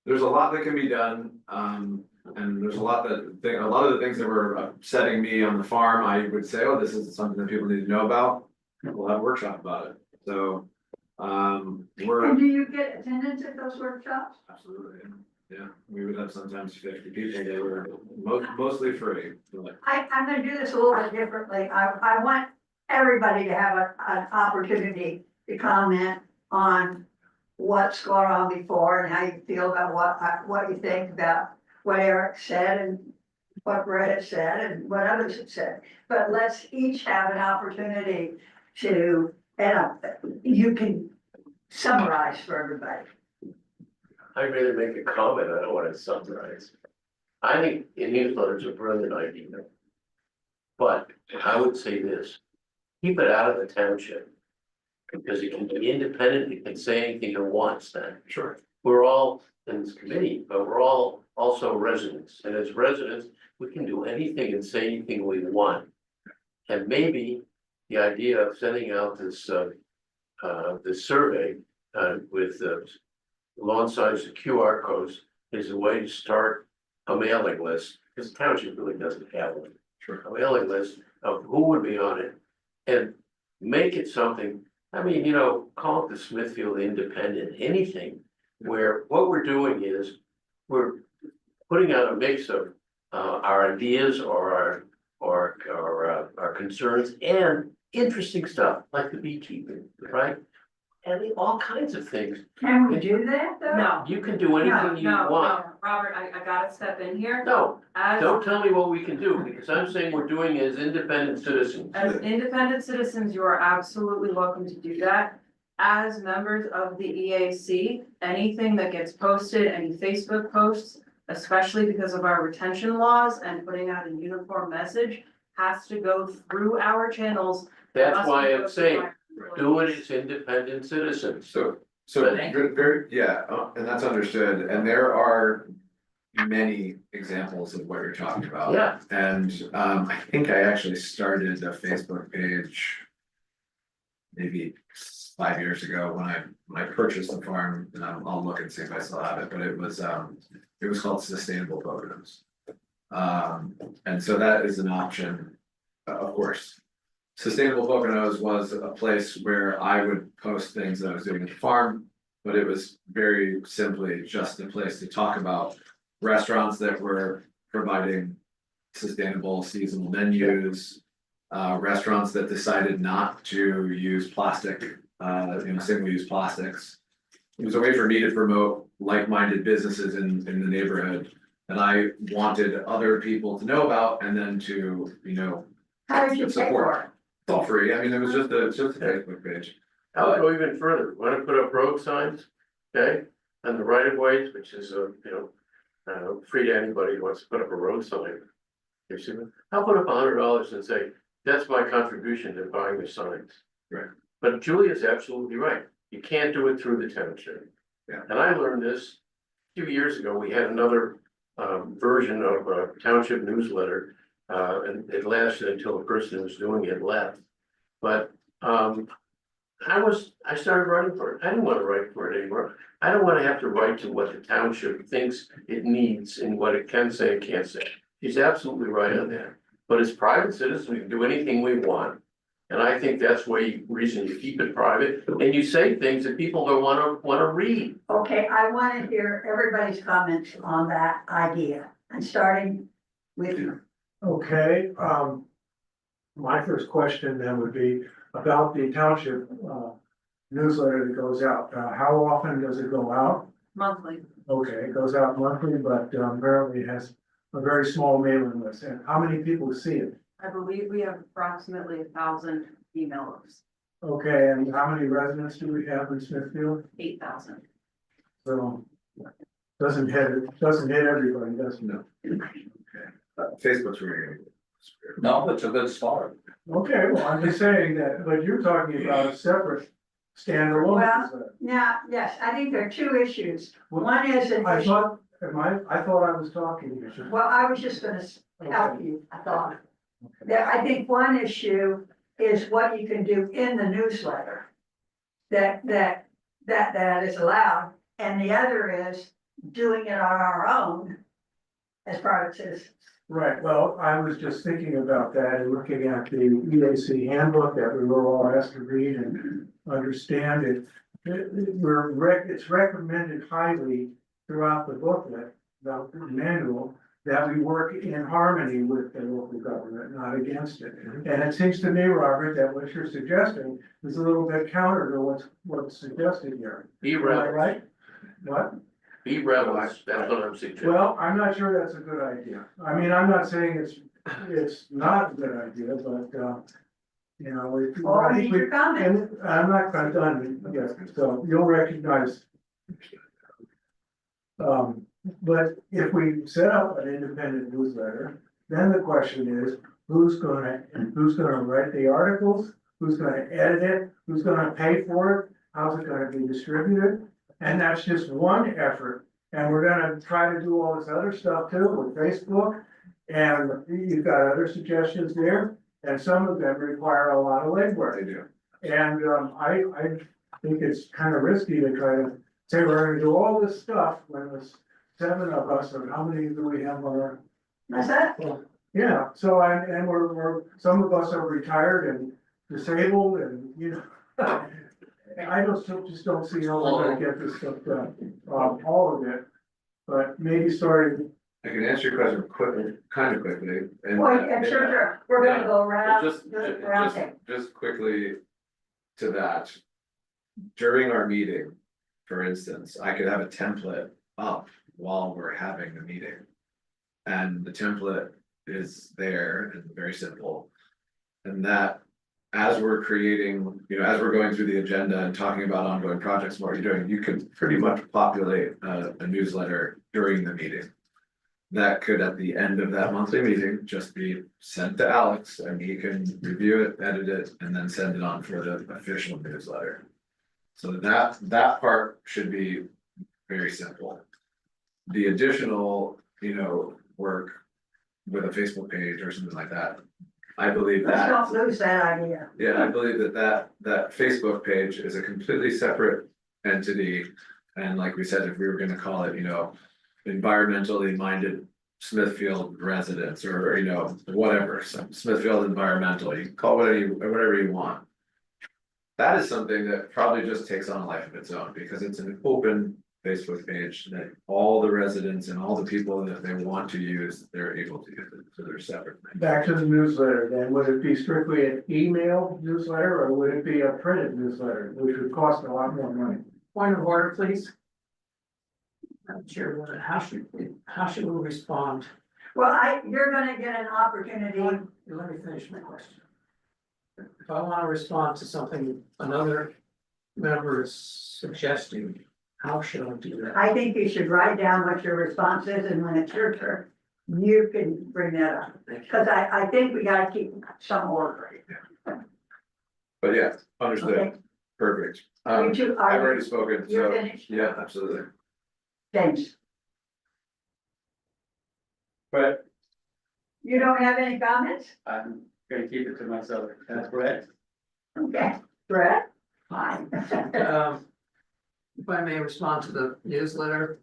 there's a lot that can be done, and there's a lot of the things that were upsetting me on the farm, I would say, oh, this is something that people need to know about. We'll have a workshop about it. So, And do you get attendance at those workshops? Absolutely, yeah. We would have sometimes 50 people. They were mostly free. I'm gonna do this a little bit differently. I want everybody to have an opportunity to comment on what's gone on before and how you feel about what you think about what Eric said and what Brett has said and what others have said. But let's each have an opportunity to, and you can summarize for everybody. I'd rather make a comment, I don't want to summarize. I think a newsletter is a brilliant idea. But I would say this, keep it out of the township. Because it can be independent, it can say anything it wants then. Sure. We're all in this committee, but we're all also residents, and as residents, we can do anything and say anything we want. And maybe the idea of sending out this survey with alongside the QR codes is a way to start a mailing list, because the township really doesn't have one. Sure. A mailing list of who would be on it and make it something, I mean, you know, call it the Smithfield Independent, anything. Where what we're doing is, we're putting out a mix of our ideas or our concerns and interesting stuff, like the beekeeping, right? And all kinds of things. Can we do that though? No, You can do anything you no, want. no, Robert, I gotta step in here. No, As, don't tell me what we can do, because I'm saying we're doing it as independent citizens. as independent citizens, you are absolutely welcome to do that. As members of the EAC, anything that gets posted, any Facebook posts, especially because of our retention laws and putting out a uniform message, has to go through our channels. That's why I'm Must be saying, posted by- do it as independent citizens. So But- very, yeah, and that's understood, and there are many examples of what you're talking about. Yeah, And I think I actually started a Facebook page maybe 5 years ago when I purchased the farm, and I'll look and see if I still have it, but it was called Sustainable Poconos. And so that is an option, of course. Sustainable Poconos was a place where I would post things that I was doing at the farm, but it was very simply just a place to talk about restaurants that were providing sustainable seasonal menus. Restaurants that decided not to use plastic, single-use plastics. It was a way for me to promote like-minded businesses in the neighborhood that I wanted other people to know about, and then to, How did you pay support. for it? It's all free. I mean, it was just a Facebook page. I'll go even further, wanna put up road signs, okay, and the right of ways, which is, free to anybody who wants to put up a road sign. You see, I'll put up $100 and say, that's my contribution to buying the signs. Right. But Julia's absolutely right, you can't do it through the township. Yeah. And I learned this a few years ago, we had another version of a township newsletter. And it lasted until the person who was doing it left. But I started writing for it. I didn't want to write for it anymore. I don't want to have to write to what the township thinks it needs and what it can say and can't say. She's absolutely right on that. But as private citizens, we can do anything we want. And I think that's the reason you keep it private, and you say things that people don't wanna read. Okay, I want to hear everybody's comments on that idea, and starting with you. Okay, my first question then would be about the township, newsletter that goes out. How often does it go out? Monthly. Okay, it goes out monthly, but apparently it has a very small mailing list. And how many people see it? I believe we have approximately 1,000 emailers, Okay, and how many residents do we have in Smithfield? 8,000. So doesn't hit everybody, does it? No. Facebook's really. No, it's a good start. Okay, well, I'm just saying that, but you're talking about a separate standalone. Well, newsletter. Now, yes, I think there are two issues. One is an I issue, thought, I thought I was talking to you. well, I was just gonna help you, I thought. I think one issue is what you can do in the newsletter. That is allowed, and the other is doing it on our own as private citizens. Right, well, I was just thinking about that and looking at the EAC handbook that we were all asked to read and understand it. It's recommended highly throughout the booklet, the manual, that we work in harmony with the local government, not against it. And it seems to me, Robert, that what you're suggesting is a little bit counter to what's suggested here. Be Am I rebels, right? What? be rebels, that's what I'm suggesting. Well, I'm not sure that's a good idea. I mean, I'm not saying it's not a good idea, but, Or I read think we- your comments. and I'm not quite done yet, so you'll recognize. But if we set up an independent newsletter, then the question is, who's gonna write the articles? Who's gonna edit it? Who's gonna pay for it? How's it gonna be distributed? And that's just one effort. And we're gonna try to do all this other stuff too with Facebook. And you've got other suggestions there, and some of them require a lot of legwork. They do. And I think it's kind of risky to try to say we're gonna do all this stuff when there's 7 of us, or how many do we have on our? That's that? Yeah, so and we're, some of us are retired and disabled and, you know. I just don't see how we're gonna get this stuff done, all of it, but maybe starting. I can answer your question quickly, kind of quickly. And Well, yeah, sure, we're gonna go around, Just, just round table. just quickly to that. During our meeting, for instance, I could have a template up while we're having the meeting. And the template is there and very simple. And that, as we're creating, as we're going through the agenda and talking about ongoing projects, what you're doing, you can pretty much populate a newsletter during the meeting. That could, at the end of that monthly meeting, just be sent to Alex and he can review it, edit it, and then send it on for the official newsletter. So that part should be very simple. The additional, work with a Facebook page or something like that, I believe Let's that. don't lose that idea. Yeah, I believe that Facebook page is a completely separate entity. And like we said, if we were gonna call it, environmentally minded Smithfield residents or, whatever, Smithfield environmental, you can call it whatever you want. That is something that probably just takes on a life of its own because it's an open Facebook page that all the residents and all the people that they want to use, they're able to use it, so they're separate. Back to the newsletter, then would it be strictly an email newsletter or would it be a printed newsletter, which would cost a lot more money? Point of order, please. Madam Chairwoman, how should we respond? Well, you're gonna get an opportunity. Let me finish my question. If I want to respond to something another member is suggesting, how should I do that? I think you should write down what your response is, and when it's your turn, you can bring that up. Because I think we gotta keep some order. But yeah, understood, Okay. perfect. You two I've are, already spoken, you're so, finished? yeah, absolutely. James, But you don't have any comments? I'm gonna keep it to myself, that's correct. Okay, Brett? Fine. If I may respond to the newsletter,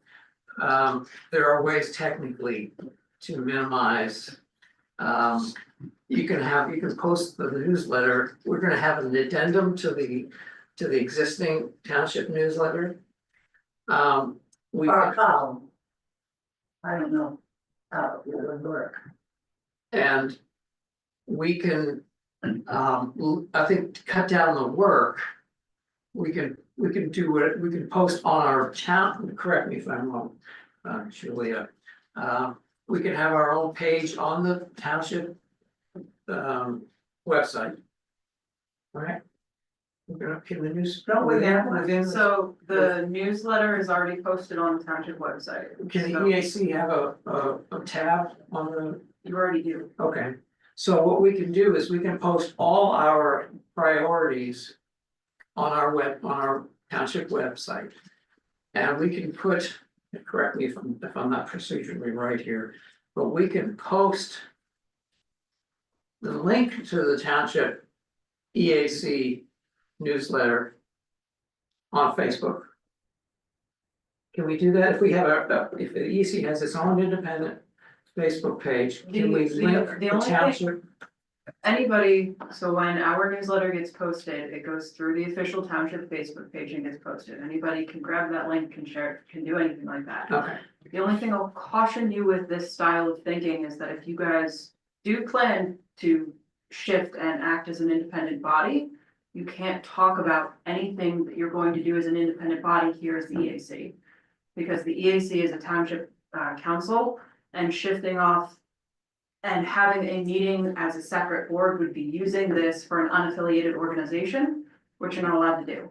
there are ways technically to minimize. You can post the newsletter. We're gonna have an addendum to the existing township newsletter. We Or a column. I don't know how it would work. and we can, I think to cut down the work. We can do it, we can post on our town, correct me if I'm wrong, Julia. We can have our own page on the township website. All right. We're gonna keep the news. Don't we have one? Within, So the newsletter is already posted on the township website. can the So EAC have a tab on the, You already do. okay. So what we can do is we can post all our priorities on our township website. And we can put, correct me if I'm not procedurally right here, but we can post the link to the township EAC newsletter on Facebook. Can we do that if we have if the EAC has its own independent Facebook page? Can we link The the only thing- township? Anybody, so when our newsletter gets posted, it goes through the official township Facebook page and gets posted. Anybody can grab that link, can share, it, can do anything like that. Okay, The only thing I'll caution you with this style of thinking is that if you guys do plan to shift and act as an independent body, you can't talk about anything that you're going to do as an independent body here as the EAC. Because the EAC is a township council, and shifting off and having a meeting as a separate board would be using this for an unaffiliated organization, which you're not allowed to do.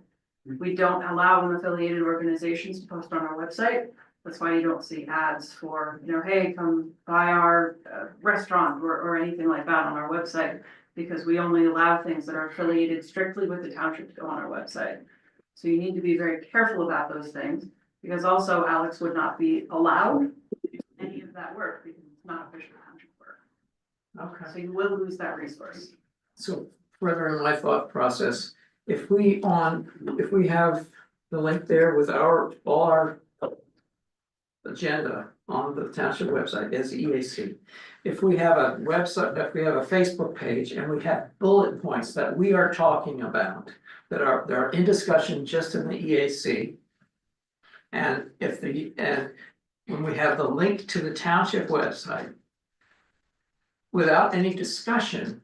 We don't allow unaffiliated organizations to post on our website. That's why you don't see ads for, hey, come buy our restaurant or anything like that on our website. Because we only allow things that are affiliated strictly with the township to go on our website. So you need to be very careful about those things, because also Alex would not be allowed to do any of that work because it's not official township work. okay. So you will lose that resource. So further in my thought process, if we have the link there with all our agenda on the township website is EAC. If we have a website, if we have a Facebook page and we have bullet points that we are talking about that are in discussion just in the EAC. And when we have the link to the township website without any discussion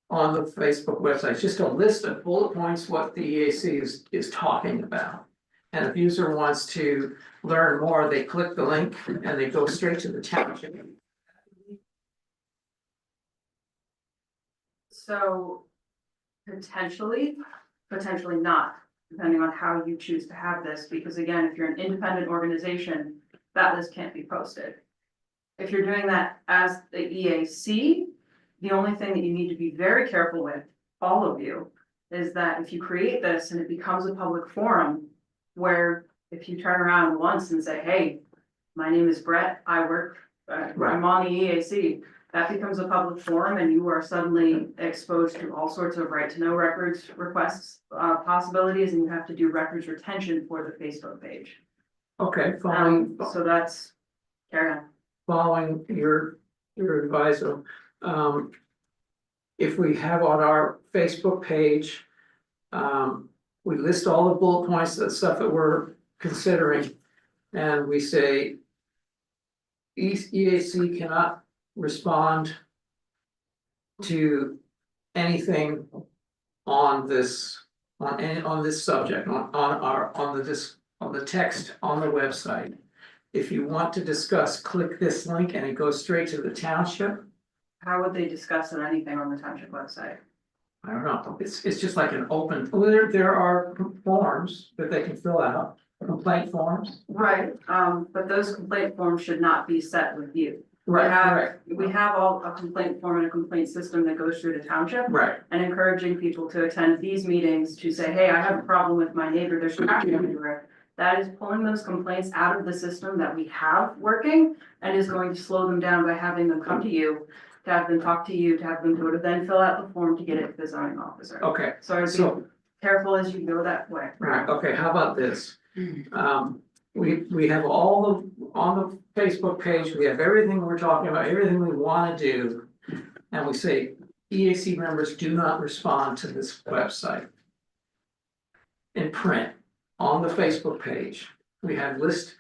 on the Facebook website, just a list of bullet points, what the EAC is talking about. And if user wants to learn more, they click the link and they go straight to the township. So potentially not, depending on how you choose to have this, because again, if you're an independent organization, that list can't be posted. If you're doing that as the EAC, the only thing that you need to be very careful with, all of you, is that if you create this and it becomes a public forum, where if you turn around once and say, hey, my name is Brett, I'm on the EAC, that becomes a public forum and you are suddenly exposed to all sorts of right to know records requests, possibilities, and you have to do records retention for the Facebook page. Okay, So that's, carry on. following your advisor. If we have on our Facebook page, we list all the bullet points, the stuff that we're considering, and we say EAC cannot respond to anything on this, on this subject, on the text on the website. If you want to discuss, click this link and it goes straight to the township. How would they discuss anything on the township website? I don't know, it's just like an open, well, there are forms that they can fill out, complaint forms. Right, but those complaint forms should not be set with you. Right. We have all a complaint form and a complaint system that goes through the township. Right, And encouraging people to attend these meetings to say, hey, I have a problem with my neighbor, there's traffic everywhere. That is pulling those complaints out of the system that we have working and is going to slow them down by having them come to you, to have them talk to you, to have them go to then fill out the form to get it to the zoning officer. okay, So I'd be so, careful as you go that way. right, okay, how about this? We have all on the Facebook page, we have everything we're talking about, everything we wanna do. And we say EAC members do not respond to this website. In print, on the Facebook page, we have list.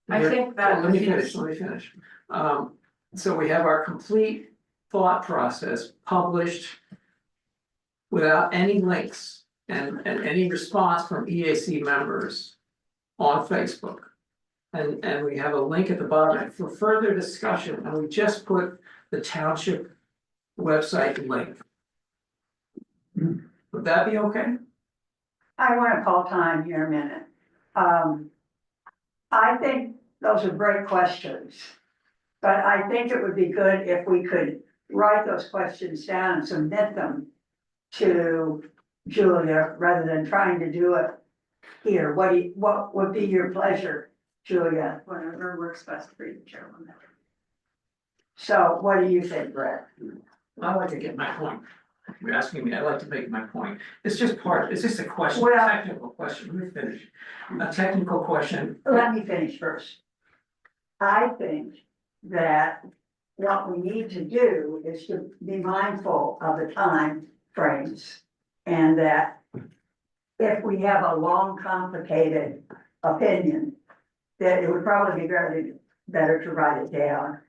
I think that. Let me finish. So we have our complete thought process published without any links and any response from EAC members on Facebook. And we have a link at the bottom for further discussion, and we just put the township website link. Would that be okay? I want to call time here a minute. I think those are great questions. But I think it would be good if we could write those questions down and submit them to Julia rather than trying to do it here. What would be your pleasure, Julia? Whatever works best for you, Chairwoman. So what do you think, Brett? I like to get my point. You're asking me, I like to make my point. It's just a question, Well- technical question, let me finish. A technical question. Let me finish first. I think that what we need to do is to be mindful of the time frames. And that if we have a long, complicated opinion, that it would probably be better to write it down.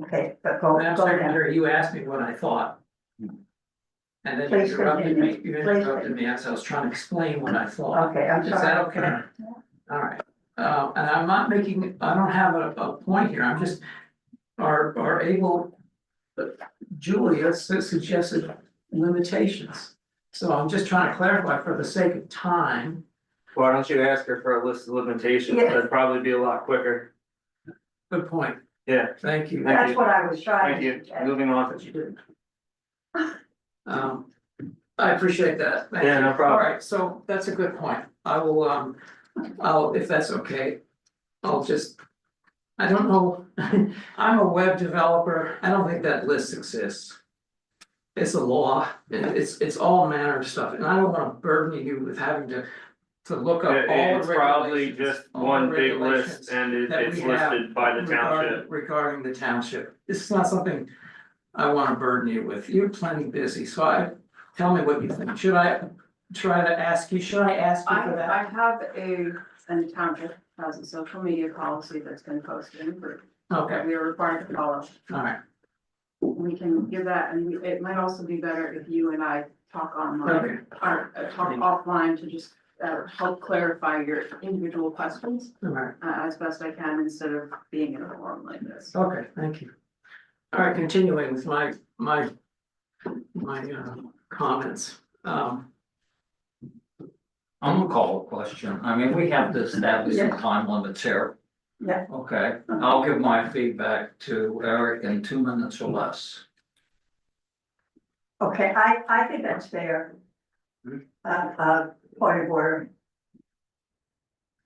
Okay, but go Madam down. Secretary, you asked me what I thought. And then Please you interrupted continue. me as I was trying to explain what I thought. Okay, I'm Is sorry. that okay? All right, and I'm not making, I don't have a point here, I'm just, are able. Julia suggested limitations, so I'm just trying to clarify for the sake of time. Why don't you ask her for a list of limitations? Yeah. That'd probably be a lot quicker. Good point, Yeah, thank you. That's what I was trying thank to you. suggest. Moving on. But you didn't. I appreciate that. Thank Yeah, you. no problem. All right, so that's a good point. I will, if that's okay, I'll just, I don't know, I'm a web developer. I don't think that list exists. it's a law, it's all manner of stuff, and I don't wanna burden you with having to look up all the It's probably regulations, just all the one big regulations list and that it's we have listed by the township. regarding the township. This is not something I wanna burden you with. You're plenty busy, so tell me what you think. Should I try to ask you, should I ask you for I that? have and township has a social media policy that's been posted and approved, Okay, that we are required to follow. all right, We can give that, and it might also be better if you and I talk online, okay, or talk offline to just help clarify your individual questions all right, as best I can instead of being in a forum like this. okay, thank you. All right, continuing with my comments. I'm gonna call a question. I mean, we have to establish some Yeah. time limits here. Yeah. Okay, I'll give my feedback to Eric in 2 minutes or less. Okay, I think that's fair. Point of order.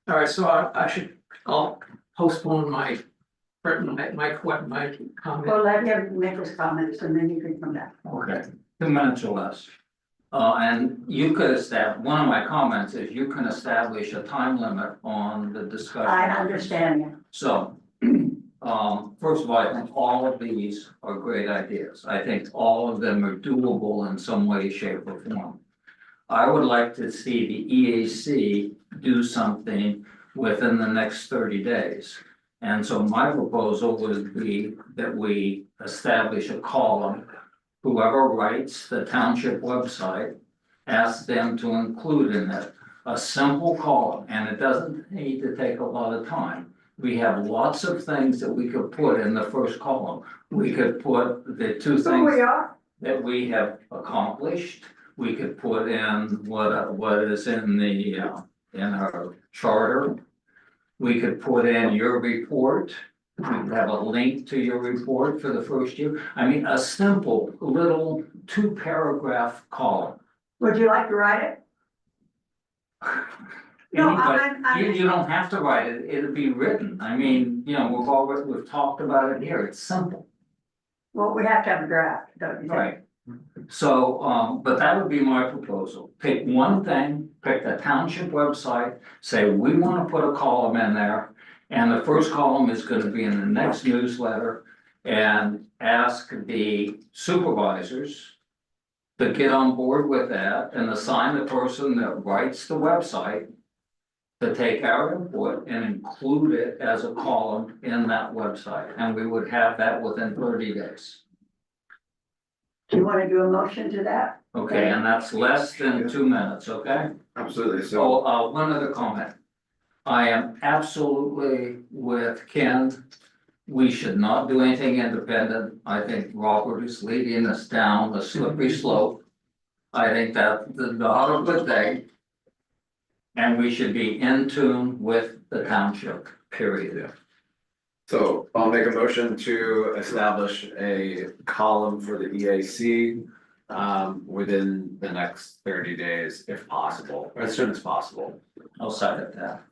All right, so I'll postpone my comment. Well, let him make his comments and then you can come back. Okay, 2 minutes or less. And you could one of my comments is you can establish a time limit on the discussion. I understand you. So, first of all, I think all of these are great ideas. I think all of them are doable in some way, shape or form. I would like to see the EAC do something within the next 30 days. And so my proposal would be that we establish a column. Whoever writes the township website, ask them to include in it a simple column, and it doesn't need to take a lot of time. We have lots of things that we could put in the first column. We could put the two Who things we are? that we have accomplished. We could put in what is in in our charter. We could put in your report. We could have a link to your report for the first year. I mean, a simple little 2-paragraph column. Would you like to write it? No, Anybody, you don't have to write it, it'll be written. I mean, you know, we've talked about it here. It's simple. Well, we have to have a draft, don't you think? Right. So, but that would be my proposal. Pick one thing, pick the township website, say, we want to put a column in there. And the first column is going to be in the next newsletter, and ask the supervisors to get on board with that and assign the person that writes the website to take our input and include it as a column in that website. And we would have that within 30 days. Do you want to do a motion to that? Okay, and that's less than 2 minutes, okay? Absolutely, So, one other comment. I am absolutely with Ken. We should not do anything independent. I think Robert is leading us down a slippery slope. I think that's not a good thing. And we should be in tune with the township, period. So I'll make a motion to establish a column for the EAC. Within the next 30 days, if possible, or as soon as possible. I'll second that.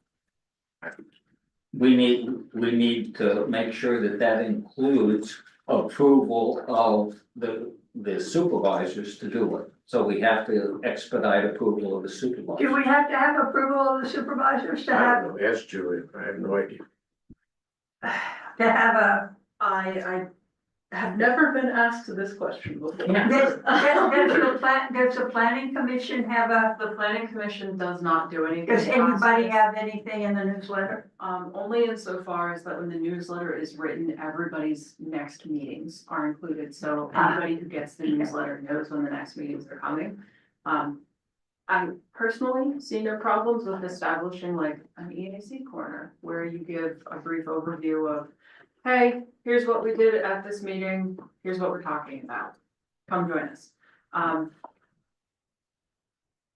We need to make sure that that includes approval of the supervisors to do it. So we have to expedite approval of the Do supervisor. we have to have approval of the supervisors to I have, don't know, ask Julie, I have no idea. to have a, I have never been asked this question before. does the planning commission have a, The planning commission does not do anything. does anybody have anything in the newsletter? Only insofar as that when the newsletter is written, everybody's next meetings are included, so anybody who gets the newsletter knows when the next meetings are coming. I personally see no problems with establishing like an EAC corner, where you give a brief overview of, hey, here's what we did at this meeting, here's what we're talking about, come join us.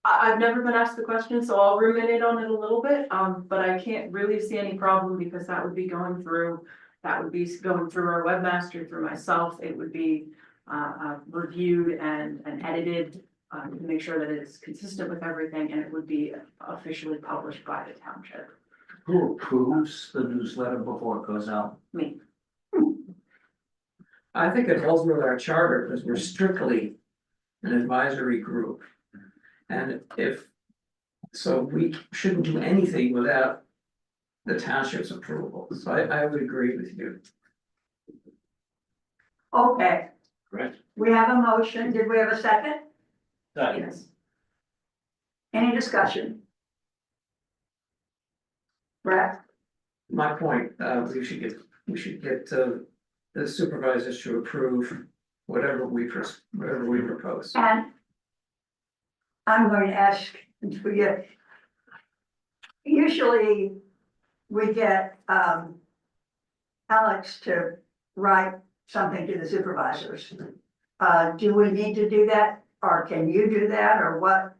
I've never been asked the question, so I'll ruminate on it a little bit, but I can't really see any problem because that would be going through our webmaster, through myself. It would be reviewed and edited to make sure that it is consistent with everything, and it would be officially published by the township. Who approves the newsletter before it goes out? Me. I think it holds with our charter, because we're strictly an advisory group. And so we shouldn't do anything without the township's approval, so I would agree with you. Okay, Right. we have a motion. Did we have a second? Yes. Any discussion? Brett? My point, we should get the supervisors to approve whatever we propose. And I'm going to ask for you. Usually, we get, Alex to write something to the supervisors. Do we need to do that, or can you do that, or what?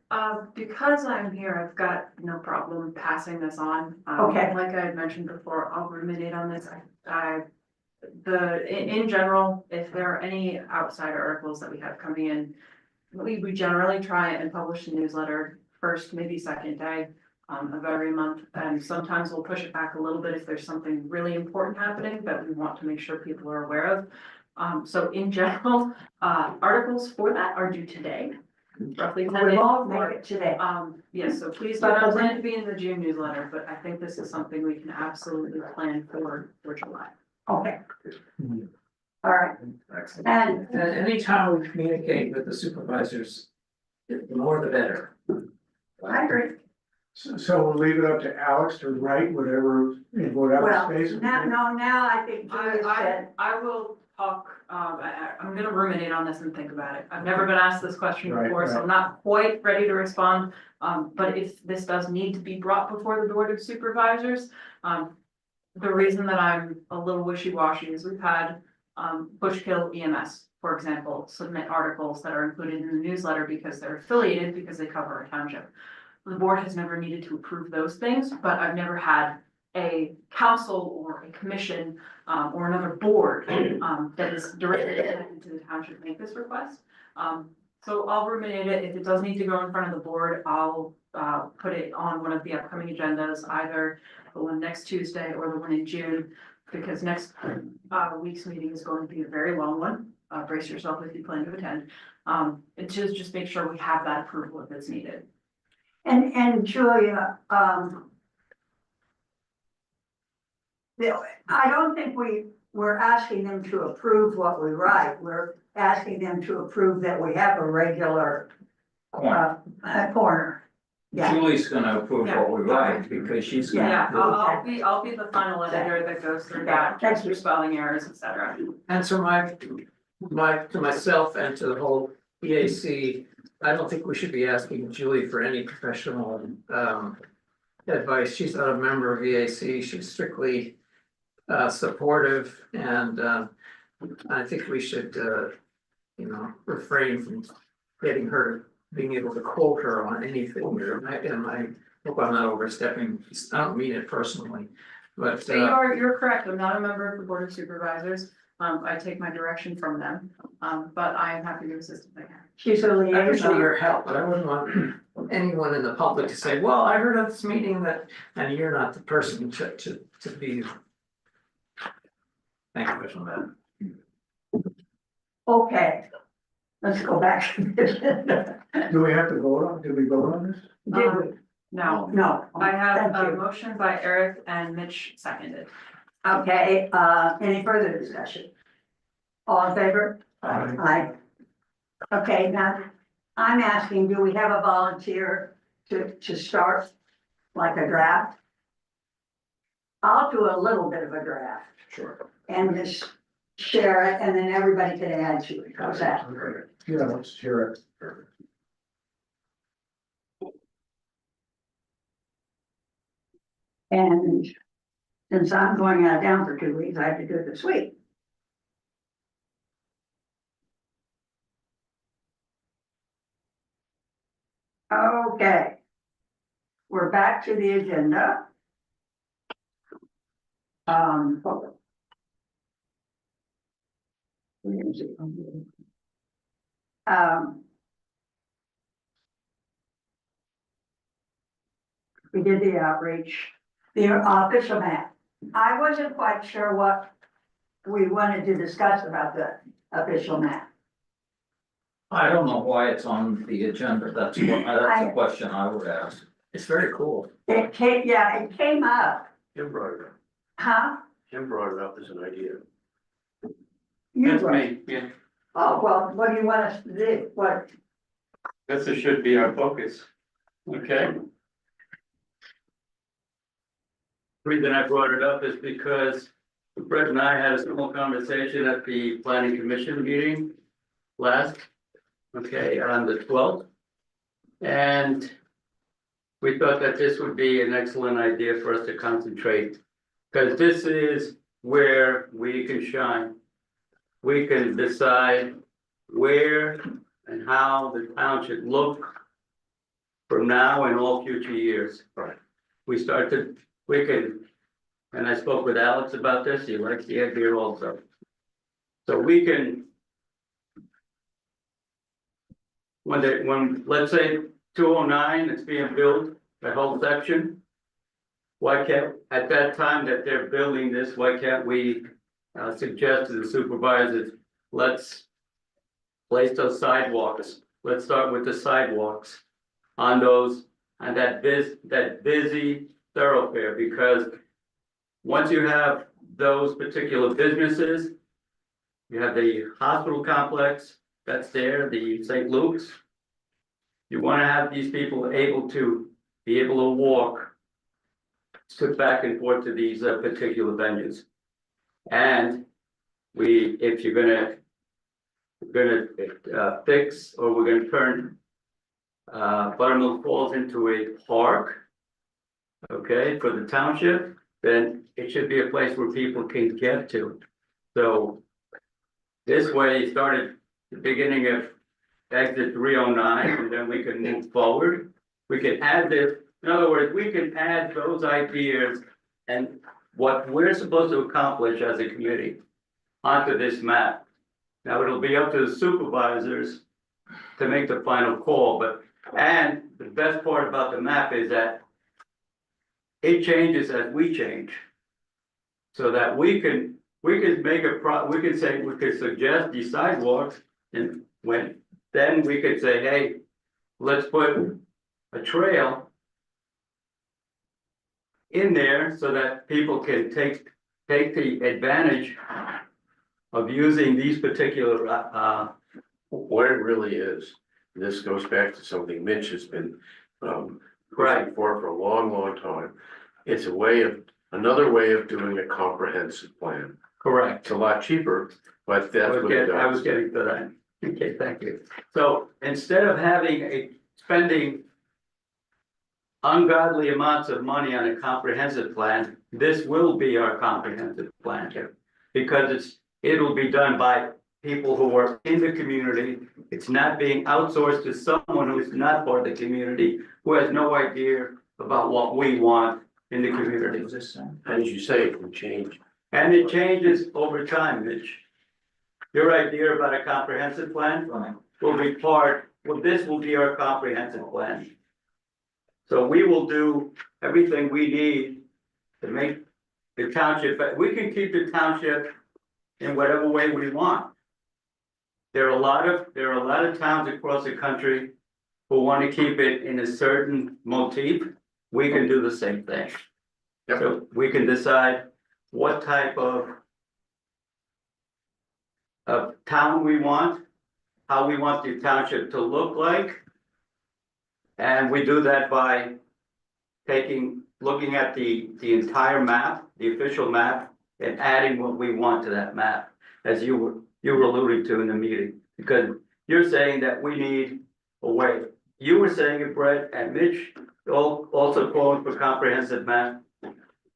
Because I'm here, I've got no problem passing this on. Okay. Like I had mentioned before, I'll ruminate on this. In general, if there are any outside articles that we have coming in, we generally try and publish the newsletter first, maybe second day of every month. And sometimes we'll push it back a little bit if there's something really important happening that we want to make sure people are aware of. So in general, articles for that are due today, roughly 10 We days won't before. make it today. Yes, so please do not plan to be in the June newsletter, but I think this is something we can absolutely plan for July. Okay. All right, and And anytime we communicate with the supervisors, the more the better. I agree. So we'll leave it up to Alex to write whatever, in whatever Well, space. now I think Julie said, I will talk, I'm gonna ruminate on this and think about it. I've never been asked this question Right, before, so I'm not quite ready to respond. But if this does need to be brought before the Board of Supervisors, the reason that I'm a little wishy-washy is we've had, Bushkill EMS, for example, submit articles that are included in the newsletter because they're affiliated, because they cover a township. The board has never needed to approve those things, but I've never had a council or a commission, or another board, that is directly connected to the township make this request. So I'll ruminate it. If it does need to go in front of the board, I'll, put it on one of the upcoming agendas, either the one next Tuesday or the one in June, because next, week's meeting is going to be a very long one. Brace yourself if you plan to attend. And just make sure we have that approval if it's needed. and Julia, I don't think we're asking them to approve what we write. We're asking them to approve that we have a regular, corner. Yeah, Julie's gonna approve what we write because she's gonna. Yeah, do it. I'll be the final editor that goes through that, checks for spelling errors, et cetera. And so to myself and to the whole EAC, I don't think we should be asking Julie for any professional advice. She's not a member of EAC. She's strictly supportive, and I think we should refrain from getting her, being able to quote her on anything. And I hope I'm not overstepping. I don't mean it personally, but So you're correct, I'm not a member of the Board of Supervisors. I take my direction from them, but I am happy to assist if I can. she's a I appreciate liaison. your help, but I wouldn't want anyone in the public to say, well, I heard of this meeting that, and you're not the person to be. Thank you, Commissioner. Okay, let's go back. Did Do we have to vote on, did we vote on this? we? No, No. I have Thank a you. motion by Eric and Mitch seconded. Okay, any further discussion? All in favor? Aye. Okay, now, I'm asking, do we have a volunteer to start like a draft? I'll do a little bit of a draft Sure. and just share it, and then everybody can add to it. How's that? Yeah, let's hear it. And since I'm going out of town for 2 weeks, I have to do it this week. Okay. We're back to the agenda. Where is it? We did the outreach, the official map. I wasn't quite sure what we wanted to discuss about the official map. I don't know why it's on the agenda, that's a question I would ask. It's very cool. It came up, Jim brought it up. huh? Jim brought it up as an idea. You That's were- me, yeah, Oh, well, what do you want us to do? What, this should be our focus, okay? The reason I brought it up is because Brett and I had a small conversation at the planning commission meeting last, okay, on the 12th. And we thought that this would be an excellent idea for us to concentrate, because this is where we can shine. We can decide where and how the town should look from now and all future years. Right. We can, and I spoke with Alex about this, he likes the idea also. So we can, let's say 209 is being built, the whole section. Why can't, at that time that they're building this, why can't we suggest to the supervisors, let's place those sidewalks, let's start with the sidewalks on those, on that busy thoroughfare, because once you have those particular businesses, you have the hospital complex that's there, the St. Luke's. You want to have these people able to walk, sit back and forth to these particular venues. And if you're gonna fix, or we're gonna turn Buttermilk Falls into a park, okay, for the township, then it should be a place where people can get to. So this way, started the beginning of exit 309, and then we can move forward. We can add this, in other words, we can add those ideas and what we're supposed to accomplish as a committee onto this map. Now, it'll be up to the supervisors to make the final call, and the best part about the map is that it changes as we change. So that we can make we could suggest these sidewalks, and then we could say, hey, let's put a trail in there so that people can take the advantage of using these particular, What it really is, this goes back to something Mitch has been, Right. pushing for a long, long time. It's another way of doing a comprehensive plan. correct. It's a lot cheaper, but that's what it I was does. getting to that. Okay, thank you. So instead of spending ungodly amounts of money on a comprehensive plan, this will be our comprehensive plan here. Because it'll be done by people who are in the community. It's not being outsourced to someone who's not part of the community, who has no idea about what we want in the community. And as you say, it can change. And it changes over time, Mitch. Your idea about a comprehensive plan will be this will be our comprehensive plan. So we will do everything we need to make the township, but we can keep the township in whatever way we want. There are a lot of towns across the country who want to keep it in a certain motif. We can do the same thing. Yep. So we can decide what type of town we want, how we want the township to look like. And we do that by looking at the entire map, the official map, and adding what we want to that map, as you were alluding to in the meeting. Because you're saying that we need a way. You were saying it, Brett, and Mitch also calling for comprehensive map.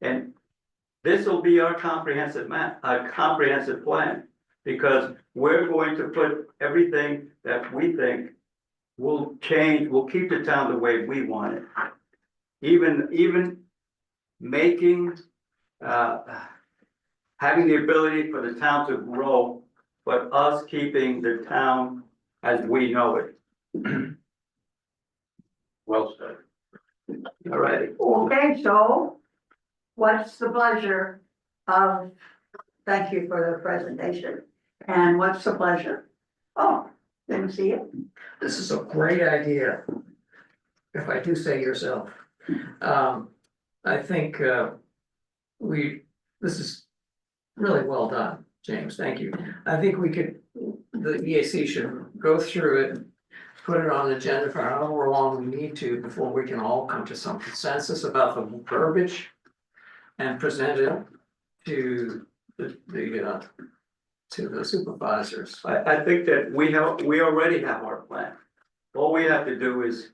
And this will be our comprehensive map, our comprehensive plan, because we're going to put everything that we think will keep the town the way we want it. Even making, having the ability for the town to grow, but us keeping the town as we know it. Well said. All righty. okay, so what's the pleasure thank you for the presentation. And what's the pleasure? Oh, Didn't see it? This is a great idea. If I do say yourself. I think, this is really well done, James, thank you. I think we could, the EAC should go through it. Put it on the agenda for however long we need to before we can all come to some consensus about the verbiage. And present it to to the supervisors. I think that we already have our plan. All we have to do is.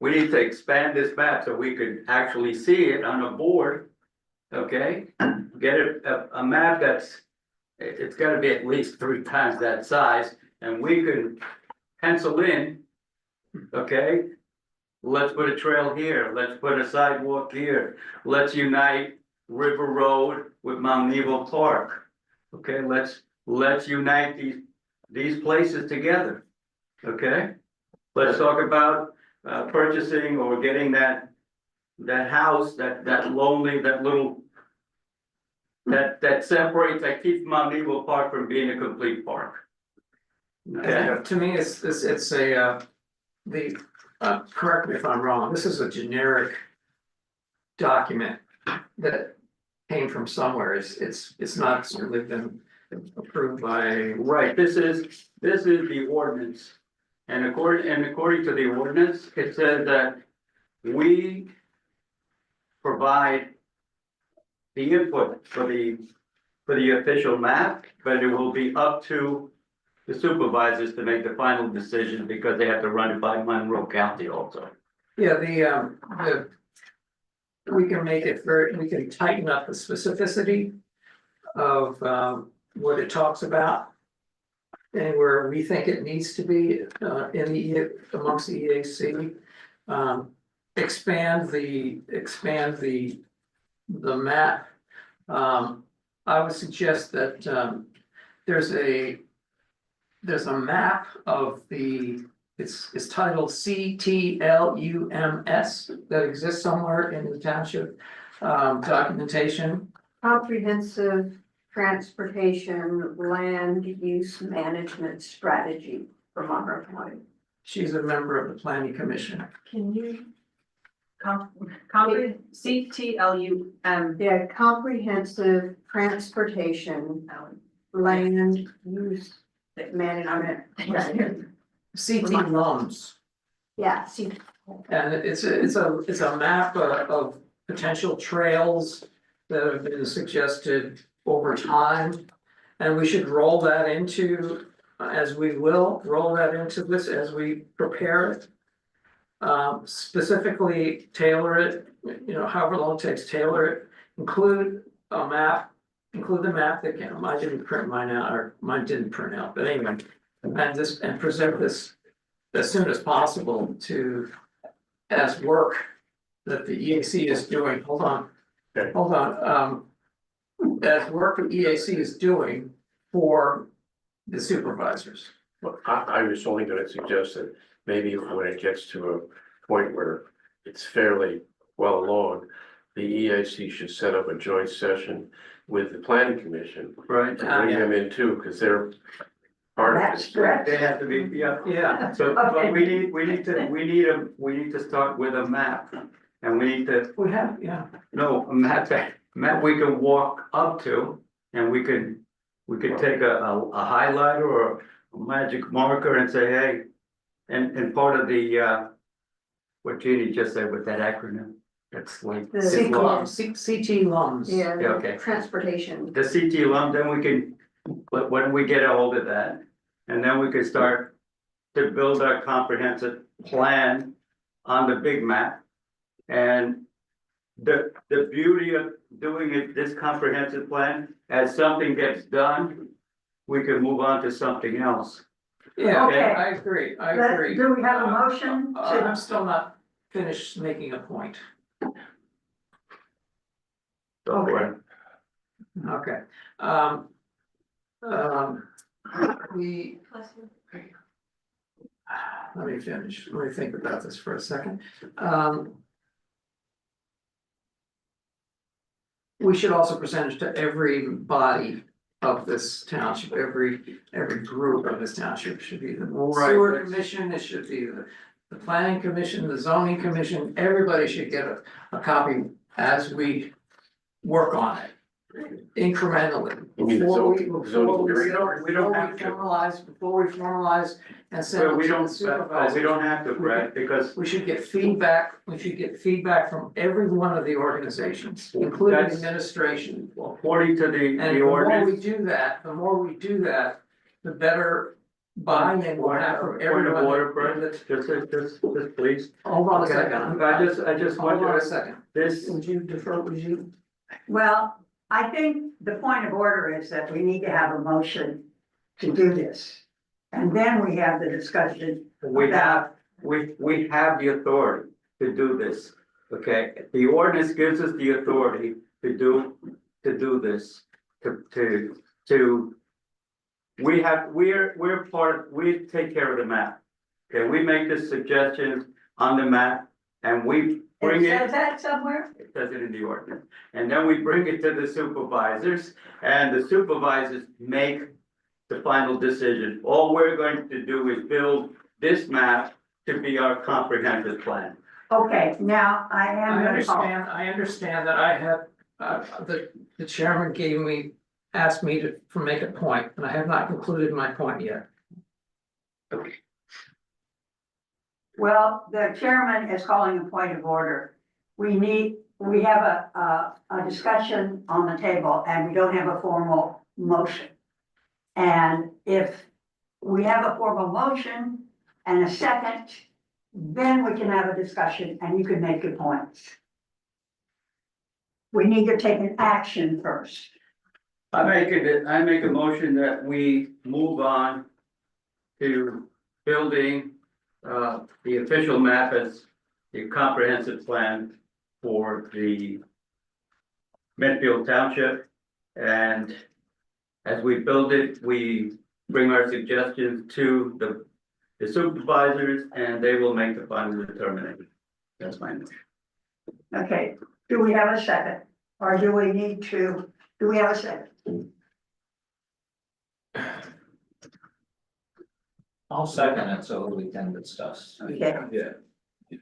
We need to expand this map so we could actually see it on a board, okay? Get a map it's gotta be at least 3 times that size, and we can pencil in, okay? Let's put a trail here, let's put a sidewalk here, let's unite River Road with Mount Nebo Park. Okay, let's unite these places together, okay? Let's talk about purchasing or getting that house, that lonely, that little. That separates, that keeps Mount Nebo Park from being a complete park. Okay, To me, it's correct me if I'm wrong, this is a generic document that came from somewhere, it's not certainly been approved by. right, this is the ordinance. And according to the ordinance, it says that we provide the input for the official map, but it will be up to the supervisors to make the final decision because they have to run it by Monroe County also. Yeah, we can make it we can tighten up the specificity of what it talks about. And where we think it needs to be amongst the EAC. Expand the map. I would suggest that there's a map of it's titled CTLUMS that exists somewhere in the township documentation. Comprehensive Transportation Land Use Management Strategy for Monroe County. She's a member of the planning commission. Can you? CTLUM. Yeah, Comprehensive Transportation Land Use Management. CT LUMS. Yeah, see, And it's a map of potential trails that have been suggested over time. And we should roll that into, as we will, roll that into this as we prepare it. Specifically tailor it, however long it takes, tailor it, include the map that I didn't print mine out, or mine didn't print out, but anyway. And present this as soon as possible as work that the EAC is doing, hold on. As work the EAC is doing for the supervisors. Well, I was only gonna suggest that maybe when it gets to a point where it's fairly well along, the EAC should set up a joint session with the planning commission. Right. And bring them in too, because they're part of that's this. correct. They have to be, yeah. Yeah, So, but we need to start with a map. And we need to, we have, yeah. no, a map we can walk up to, and we could take a highlighter or a magic marker and say, hey. And part of the, what Jeannie just said with that acronym, it's like. The it's long. CT LUMS. Yeah, Yeah, okay. transportation. The CT lump, then we can, when we get a hold of that, and then we can start to build our comprehensive plan on the big map. And the beauty of doing this comprehensive plan, as something gets done, we can move on to something else. Yeah, Okay. I agree. Do we have a motion I'm to, still not finished making a point. So we're- Okay. We. Let me finish. Let me think about this for a second. We should also present it to every body of this township, every group of this township should be the Right. sewer commission, it should be the planning commission, the zoning commission, everybody should get a copy as we work on it. Incrementally, You mean the before we, zoning- before zoning we, hearing? We don't have to. before we formalize and send Well, it we to the don't, supervisor. we don't have to, Brad, because We should get feedback, from every one of the organizations, including That's- administration. according to And the the more we ordinance. do that, the better buy-in we'll have from Point everyone. of order, Brad, just please. Hold on a second. I just Hold on wonder, a second. this, Would you defer, would you? Well, I think the point of order is that we need to have a motion to do this. And then we have the discussion we about, we have the authority to do this, okay? The ordinance gives us the authority to do this, we're part, we take care of the map. Okay, we make the suggestions on the map and we bring it says it, that somewhere? it says it in the ordinance. And then we bring it to the supervisors and the supervisors make the final decision. All we're going to do is build this map to be our comprehensive plan. Okay, now I am gonna call. I understand that I have, the chairman asked me to make a point, and I have not concluded my point yet. Well, the chairman is calling a point of order. We have a discussion on the table and we don't have a formal motion. And if we have a formal motion and a second, then we can have a discussion and you can make your points. We need to take an action first. I make a motion that we move on to building the official map as the comprehensive plan for the Smithfield Township. And as we build it, we bring our suggestions to the supervisors and they will make the final determination. That's my motion. Okay, do we have a second? Or do we have a second? I'll second it so we can discuss. Okay. Yeah.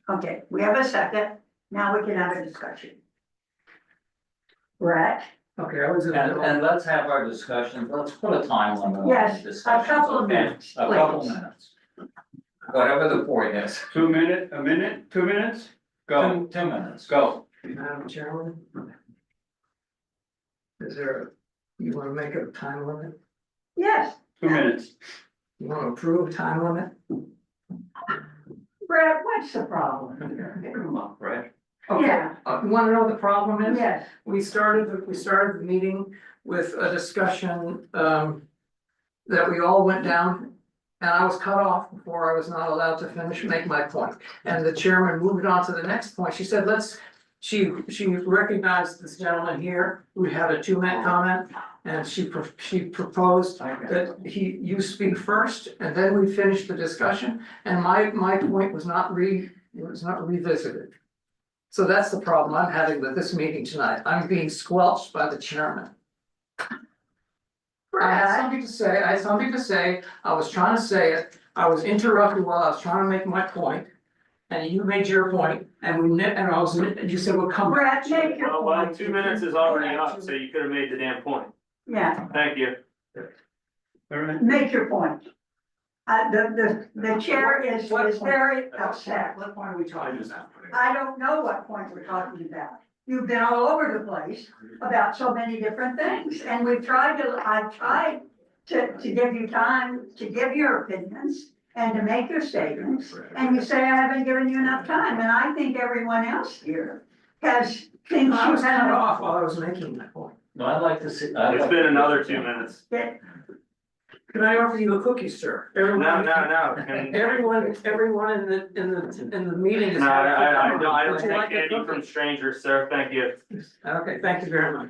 Okay, we have a second. Now we can have a discussion. Brett? Okay, I was. And let's have our discussion, let's put a time limit on Yes, the a discussions, couple of okay? minutes, A couple please. minutes. Whatever the point is. 2 minutes, a minute, 2 minutes? Go, 2 minutes. go. Madam Chairman? You wanna make it a time limit? Yes, 2 minutes. You wanna approve time limit? Brett, what's the problem? Come on, Brad. Okay, Yeah. You wanna know what the problem is? Yes, We started the meeting with a discussion, that we all went down. And I was cut off before I was not allowed to make my point. And the chairman moved on to the next point. She said, she recognized this gentleman here who had a 2-minute comment. And she proposed that you speak first and then we finish the discussion. And my point was not revisited. So that's the problem I'm having with this meeting tonight. I'm being squelched by the chairman. I had Brett, something to say, I was trying to say it, I was interrupted while I was trying to make my point. And you made your point, and you said, well, come. Brett, make your Well, point. 2 minutes is already up, so you could have made the damn point. Yeah, Thank you. All right. make your point. The chair is very upset. What point are we talking about? I don't know what point we're talking about. You've been all over the place about so many different things, and I've tried to give you time to give your opinions and to make your statements, and you say I haven't given you enough time, and I think everyone else here has things I you was cut have. off while I was making my point. No, I'd like to see. It's been another 2 minutes. Can I offer you a cookie, sir? No. Can- Everyone in the meeting is. No, I don't Would you take like a candy cookie? from strangers, sir. Thank you. Okay, thank you very much.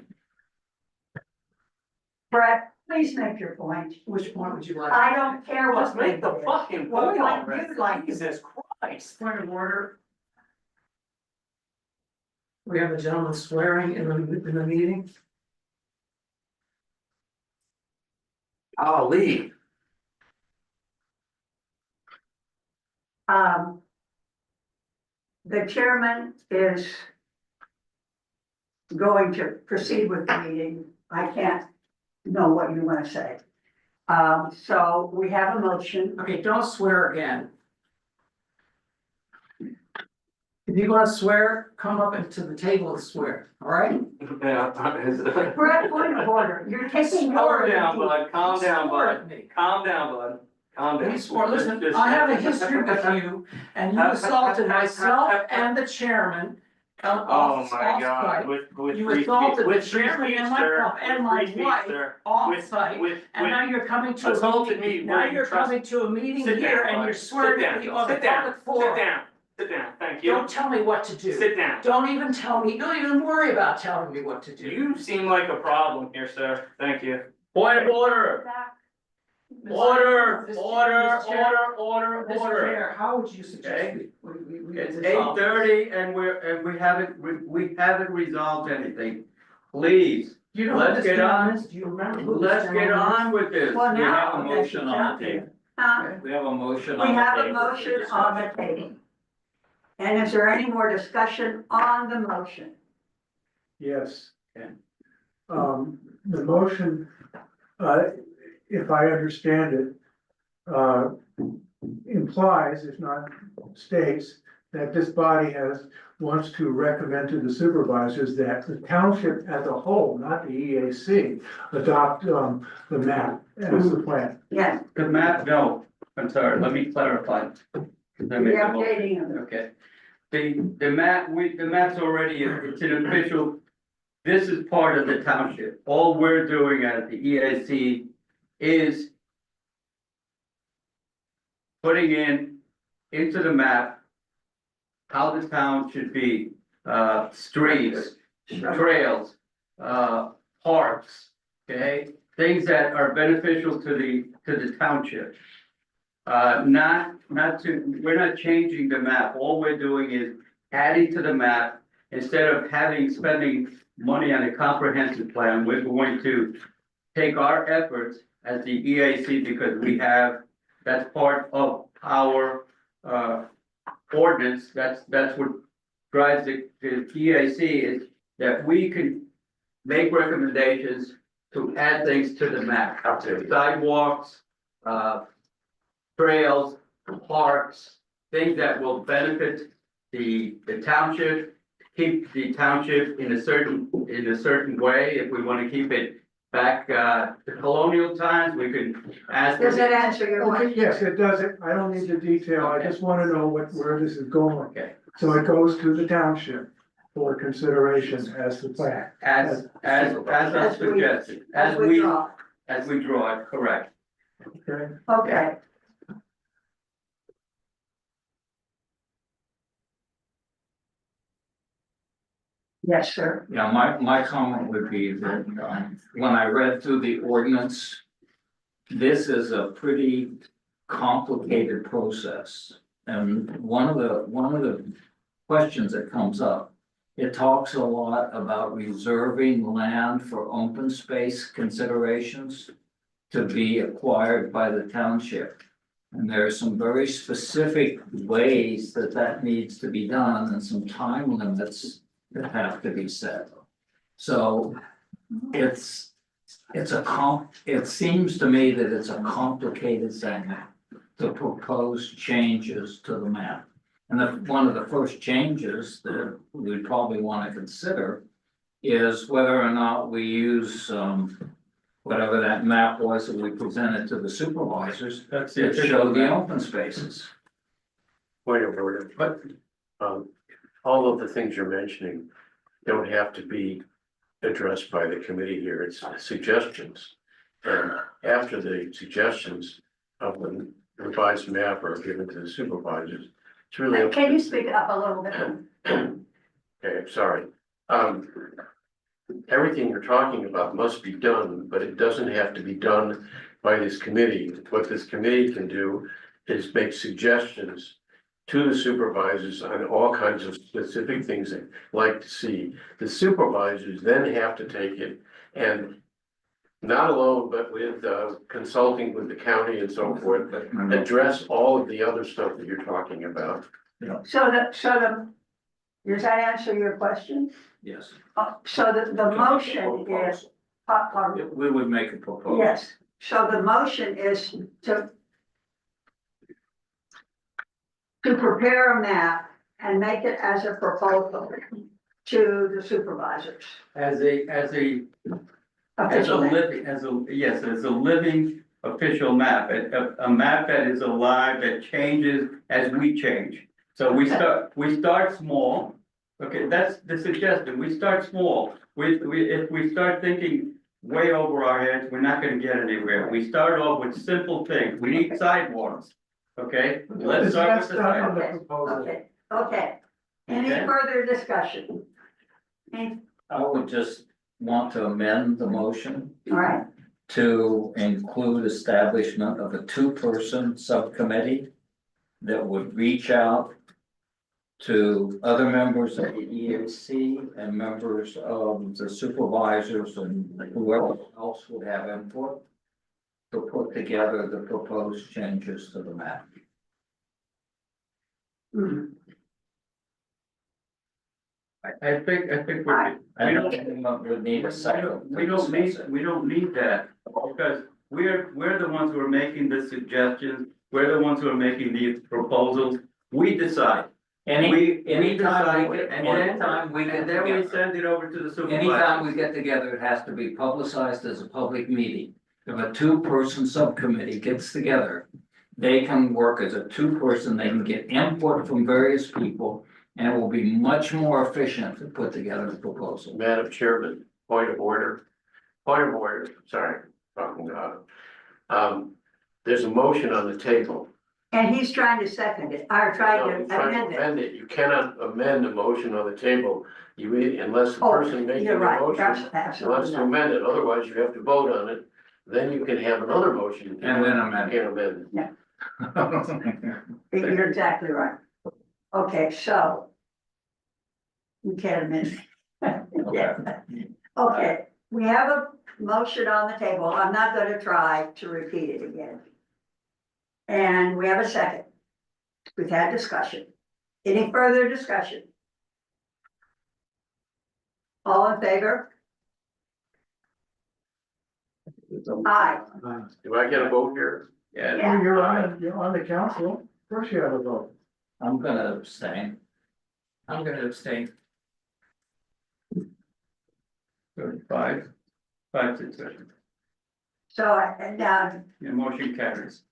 Brett, please make your point. Which point would you like? I don't care what. Just make the fucking What point point already. you'd like. Jesus Christ. Point of order. We have a gentleman swearing in the meeting. Golly. Um. The chairman is going to proceed with the meeting. I can't know what you want to say. So we have a motion. Okay, don't swear again. If you're gonna swear, come up into the table and swear, all right? Yeah. We're at point of order. You're taking Calm over. down, bud, calm down, Swore bud, at me. calm down, bud, calm down. You swore, listen, Just- I have a history with you, and you assaulted myself and the chairman. Oh off- my God, off-site. with You free assaulted speech, the with free chairman speech, and my sir, pop- and with my free speech, wife sir. Off-site, With, and now you're coming to a assaulted meeting, me, now where you you're trust- coming to a meeting sit here down, and bud. you're Sit swearing down, at me on the sit down, public forum. sit down, thank you. Don't tell me what to do. Sit down. Don't even tell me, don't even worry about telling me what to do. You seem like a problem here, sir, thank you. Point of order, order, Mr. order, Chair, order, Mr. order. Chair, how would you suggest Okay. we It's resolve this? 8:30 and we haven't resolved anything. Please, Do you know who let's this get on. gentleman is? Do you remember who this let's get gentleman is? on with this. Well, We have now. a motion on the table. We have a motion We on the have table. a for motion on discussion. the table. And is there any more discussion on the motion? Yes. Okay. The motion, if I understand it, implies, if not states, that this body wants to recommend to the supervisors that the township as a whole, not the EAC, adopt, the map as the plan. Yes, The map, no, I'm sorry, let me clarify. the Let me- updating of it. Okay. The map, the map's already, it's an official, this is part of the township. All we're doing as the EAC is putting into the map how the town should be, streets, trails, parks, okay? Things that are beneficial to the township. We're not changing the map. All we're doing is adding to the map. Instead of spending money on a comprehensive plan, we're going to take our efforts as the EAC because that's part of our, ordinance. That's what drives the EAC is that we can make recommendations to add things to the map. Sidewalks, trails, parks, things that will benefit the township, keep the township in a certain way. If we want to keep it back, to colonial times, we can ask. Does that answer your Okay, question? yes, it does it. I don't need the detail. I just want to know where this is going. Okay, So it goes to the township for consideration as the plan. as I suggested, As we draw. as we draw it, correct. Okay, Okay. Yes, sir. Yeah, my comment would be that, when I read through the ordinance, this is a pretty complicated process. And one of the questions that comes up, it talks a lot about reserving land for open space considerations to be acquired by the township. And there are some very specific ways that needs to be done and some time limits that have to be set. So it seems to me that it's a complicated thing to propose changes to the map. And one of the first changes that we probably want to consider is whether or not we use, whatever that map was that we presented to the supervisors That's that show the open spaces. Point of order, but, all of the things you're mentioning don't have to be addressed by the committee here, it's suggestions. And after the suggestions of the revised map are given to the supervisors, it's really. Can you speak up a little bit? Okay, I'm sorry. Everything you're talking about must be done, but it doesn't have to be done by this committee. What this committee can do is make suggestions to the supervisors on all kinds of specific things they'd like to see. The supervisors then have to take it and not alone, but with consulting with the county and so forth, address all of the other stuff that you're talking about. Does that answer your question? Yes. So the motion is, We would make a proposal. yes, so the motion is to prepare a map and make it as a proposal to the supervisors. As a Officially. living, as a living official map, a map that is alive, that changes as we change. So we start small, okay, that's the suggestion, we start small. If we start thinking way over our heads, we're not gonna get anywhere. We start off with simple things, we need sidewalks, okay? Let's start with the That's not on sidewalks. the proposal. Okay. Any Okay. further discussion? I would just want to amend the motion All right, to include establishment of a two-person subcommittee that would reach out to other members of the EAC and members of the supervisors and whoever else would have input to put together the proposed changes to the map. I think And anyone would need a second. we don't need that, because we're the ones who are making the suggestions, we're the ones who are making these proposals, we decide. Anytime we decide, get and then we together, send it over to the supervisor. anytime we get together, it has to be publicized as a public meeting. If a two-person subcommittee gets together, they can work as a two-person, they can get input from various people, and it will be much more efficient to put together a proposal. Madam Chairman, point of order, sorry, talking about. There's a motion on the table. and he's trying to second it, or No, trying you're to trying amend to it. amend it, you cannot amend a motion on the table, unless the Oh, person making the you're right, motion that's wants absolutely to right. amend it, otherwise you have to vote on it. Then you can have another motion. And then amend it. You can't amend it. You're exactly right. Okay, so. You can't amend. Yeah. Okay, we have a motion on the table. I'm not gonna try to repeat it again. And we have a second. We've had discussion. Any further discussion? All in favor? Aye. Do I get a vote here? Yeah, Yeah. You're on the council, of course you have a vote. I'm gonna abstain. I'm gonna abstain. 5, 6, 7, So, and now, yeah, motion carries.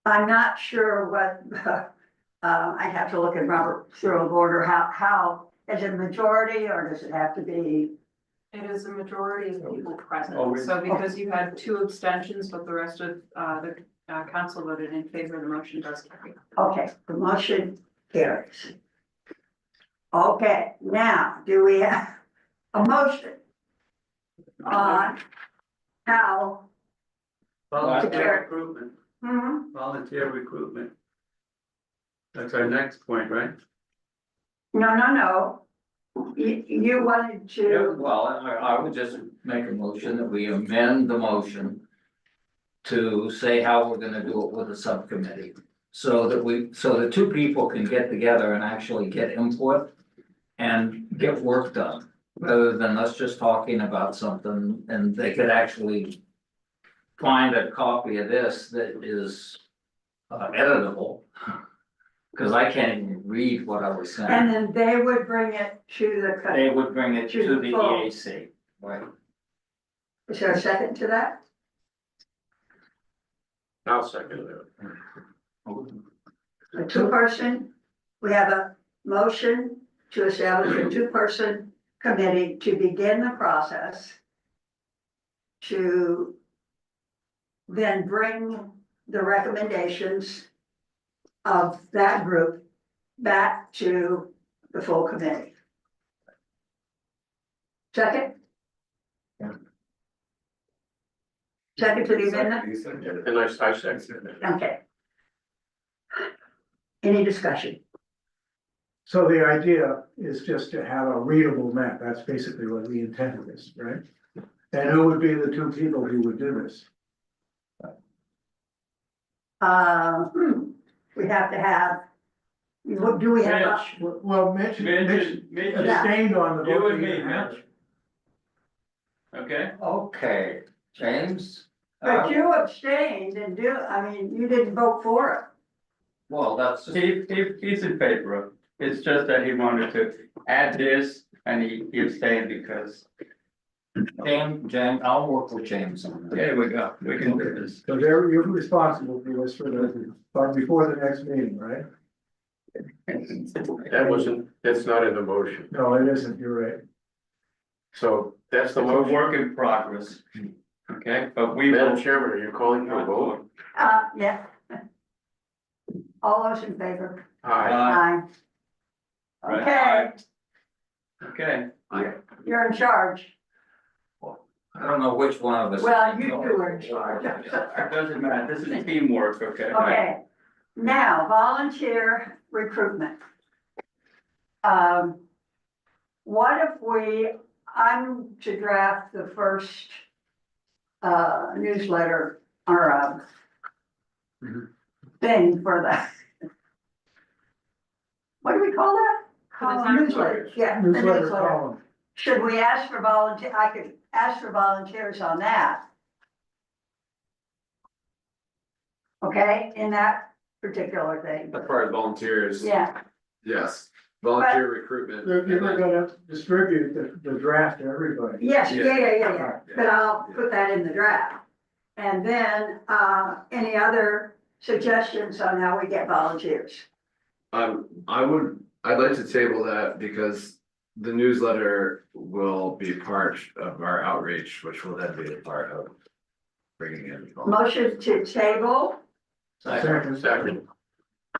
I'm not sure what, I have to look at Robert Cyril of Order, how, is it majority or does it have to be? It is a majority of people present, Oh, really? so because you had 2 abstentions, but the rest of the council voted in favor, the motion does carry. Okay, the motion carries. Okay, now, do we have a motion on how? Volunteer recruitment, Hmm, volunteer recruitment. That's our next point, right? no. You wanted Yeah, to, well, I would just make a motion that we amend the motion to say how we're gonna do it with a subcommittee. So the two people can get together and actually get input and get work done, rather than us just talking about something, and they could actually find a copy of this that is editable. Cause I can't even read what I was and saying. then they would bring it to They would bring it to the full. EAC, right? Is there a second to that? I'll second it. A two-person, we have a motion to establish a two-person committee to begin the process. To then bring the recommendations of that group back to the full committee. Second? Second to the amendment? And I second it. Okay. Any discussion? So the idea is just to have a readable map, that's basically what the intent is, right? And who would be the two people who would do this? We have to have, do we have? Well, Mitch Mitch, abstained on the vote. you and me, Mitch. Okay, Okay, James? But you abstained and you didn't vote for it. Well, that's just. he's in favor of, it. It's just that he wanted to add this and he abstained because. James, I'll work with James on that. There we go, we can do this. So you're responsible for this but before the next meeting, right? That's not in the motion, No, it isn't, you're right. so that's the It's a motion. work in progress. Okay, but we will. Madam Chairman, are you calling for a vote? Yeah. All those in favor? Aye. Aye. Okay, Okay, you're in charge. I don't know which one of us. Well, you two are in charge. it doesn't matter, this is teamwork, okay? Okay, now volunteer recruitment. What if I'm to draft the first newsletter or thing for the. What do we call that? For the town Newsletter, yeah. the Newsletter column. Should we ask for I could ask for volunteers on that. Okay, in that particular thing, As far as volunteers, yeah, yes, volunteer recruitment. You're gonna distribute the draft to everybody. yes, Yeah. yeah, but I'll put that in the draft. And then, any other suggestions on how we get volunteers? I'd like to table that because the newsletter will be part of our outreach, which will then be a part of bringing in. Motion to table, Second.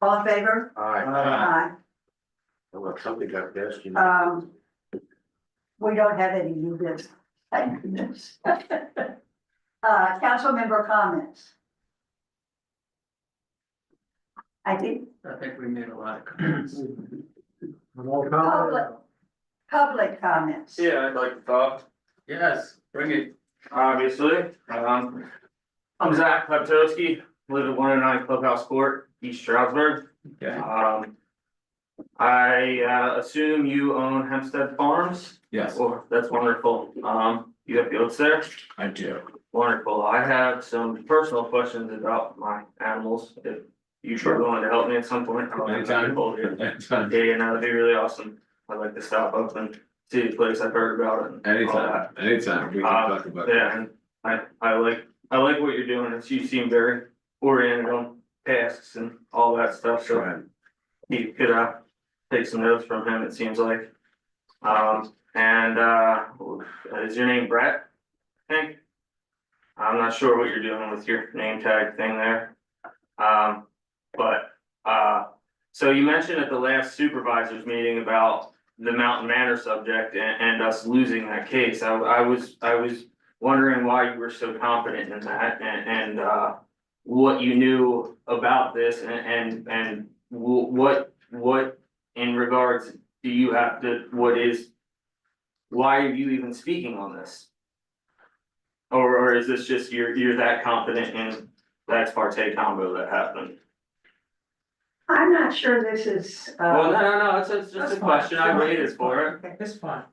all in favor? Aye. Aye. Well, something got past you. We don't have any new business. Thank goodness. Council member comments. I think we made a lot of comments. public comments. Yeah, I'd like to talk. Yes, bring it. Obviously, I'm Zach Kleptowski, live at 109 Clubhouse Court, East Stroudsburg. Okay. I assume you own Hempstead Farms? Yes, Well, that's wonderful. You have fields there? I do. Wonderful. I have some personal questions about my animals, if you're willing to help me at some point. I don't know if I can hold you. Yeah, that'd be really awesome. I'd like to stop up and see the place I've heard about it. And all that. Anytime, we can talk about it. Yeah, and I like what you're doing, and you seem very oriented on tasks and all that stuff, so Right. you could take some notes from him, it seems like. Is your name Brett? I think. I'm not sure what you're doing with your name tag thing there. So you mentioned at the last supervisors meeting about the Mountain Manor subject and us losing that case. I was wondering why you were so confident in that and what you knew about this and what in regards do you have to, why are you even speaking on this? Or is this just you're that confident in the ex parte combo that happened? I'm not sure this is, Well, no, it's just That's a fine. question, I waited for it. Okay. It's fine.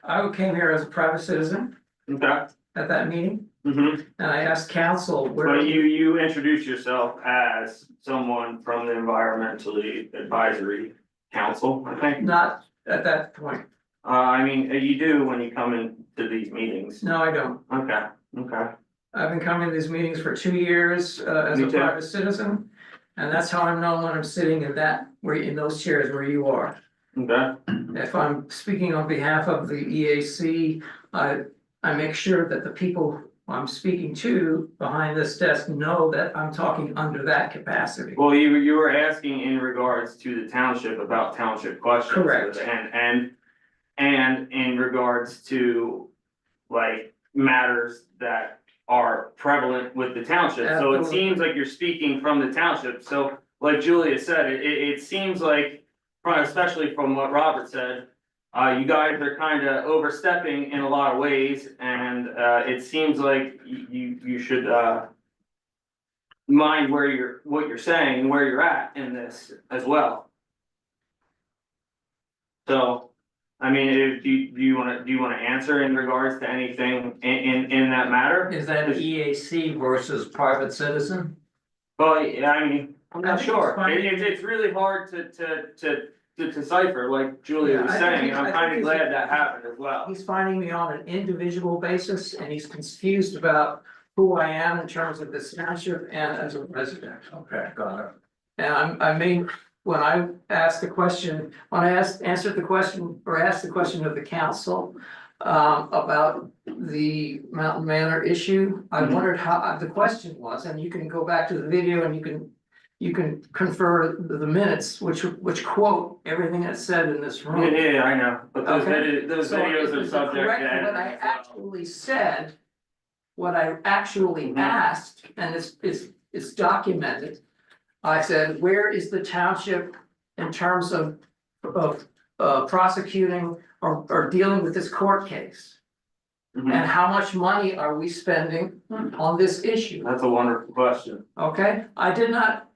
I came here as a private citizen Okay. at that meeting, Mm-hmm. and I asked council where. But you introduce yourself as someone from the Environmentally Advisory Council, I think. Not at that point. I mean, you do when you come into these meetings. No, I don't. Okay. I've been coming to these meetings for 2 years, as Me a too. private citizen. And that's how I'm known when I'm sitting in those chairs where you are. Okay, If I'm speaking on behalf of the EAC, I make sure that the people I'm speaking to behind this desk know that I'm talking under that capacity. well, you were asking in regards to the township about township questions. Correct. And in regards to like matters that are prevalent with the township, so it Absolutely. seems like you're speaking from the township, so like Julia said, it seems like, especially from what Robert said. You guys are kind of overstepping in a lot of ways, and it seems like you should mind what you're saying and where you're at in this as well. So, I mean, do you wanna answer in regards to anything in that matter? Is that EAC versus private citizen? Well, yeah, I mean, I'm I not think sure, it's fine. it's really hard to decipher, like Julia Yeah, was I saying, think and I'm he's- kinda glad that happened as well. He's finding me on an individual basis and he's confused about who I am in terms of this township and as a resident. Okay, got it. And I mean, when I asked the question, when I answered the question or asked the question of the council. About the Mountain Manor issue, I Mhm. wondered how the question was, and you can go back to the video and you can confer the minutes, which quote everything that's said in this room. Yeah, I know, but those So videos it are is subject correct to what I editing as well. actually said, what I actually Mhm. asked, and it's documented. I said, where is the township in terms of prosecuting or dealing with this court case? Mhm. And how much money are we spending on this issue? That's a wonderful question. Okay, I did not,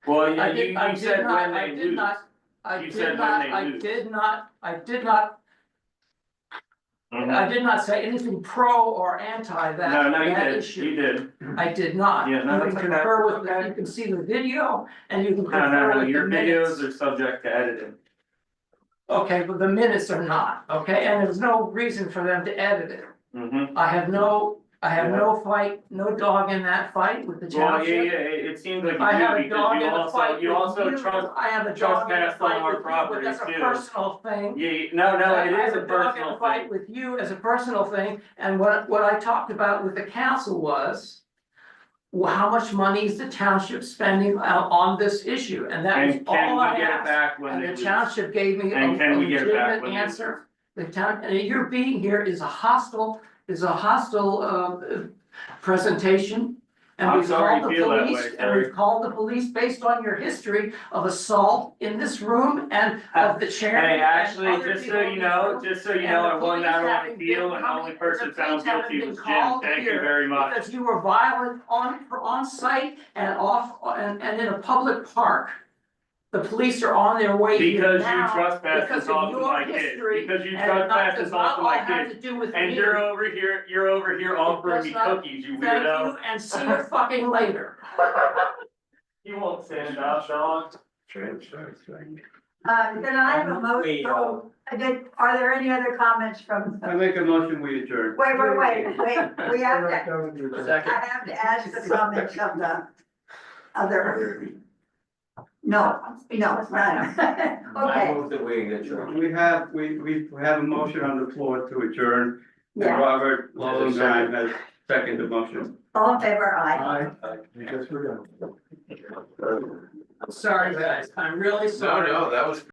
Well, yeah, I did, I you did said not, when I they did lose. not, I You did said when not, they I lose. did not, I Mhm. did not say anything pro or anti that, No, you that did, issue. you did. I did not. Yeah, no, You that's can okay. confer with, Okay. you can see the video and you can No, confer with the your minutes. videos are subject to editing. Okay, but the minutes are not, okay, and there's no reason for them to edit it. Mm-hmm. I have no fight, no dog in that fight with the Well, township. it seems like I have you a do, dog because in a fight you with also you. trust. I have a dog in a trespassed on fight our with you, but property, that's a too. personal thing. Yeah, no, it I is have a dog in personal a fight thing. with you as a personal thing, and what I talked about with the council was. Well, how much money is the township spending on this issue, and that was And can all we I get it asked. back when And they the lose? township gave me a And can we get it back legitimate when they answer. The town, and your being here is a hostile presentation. And I'm we've sorry called you the feel that police, way, and Terry. we've called the police based on your history of assault in this room and of the chairman. Hey, and actually, other just people so in you this know, room. I won that on appeal, and the only person found guilty was Jim. Thank you very much. Because you were violent on site and and in a public park. The police are on their way here Because you now trespassed because and of talked to your my kids. history. Because you And it trespassed and does not talked to all my have kids. to do with And me. you're over here offering does me not- cookies, you Thank weirdo. you and see you fucking later. You won't stand up, Sean. Then I have a motion, are there any other comments from? I make a motion, we adjourn. Wait, we have to, I have to ask the comments of the other. No, it's not. Okay, move that we adjourn. We have a motion on the floor to adjourn, and yeah, Robert Lowenstein has seconded the motion. all in favor, aye. You just forgot. I'm sorry, guys, I'm really sorry. that was.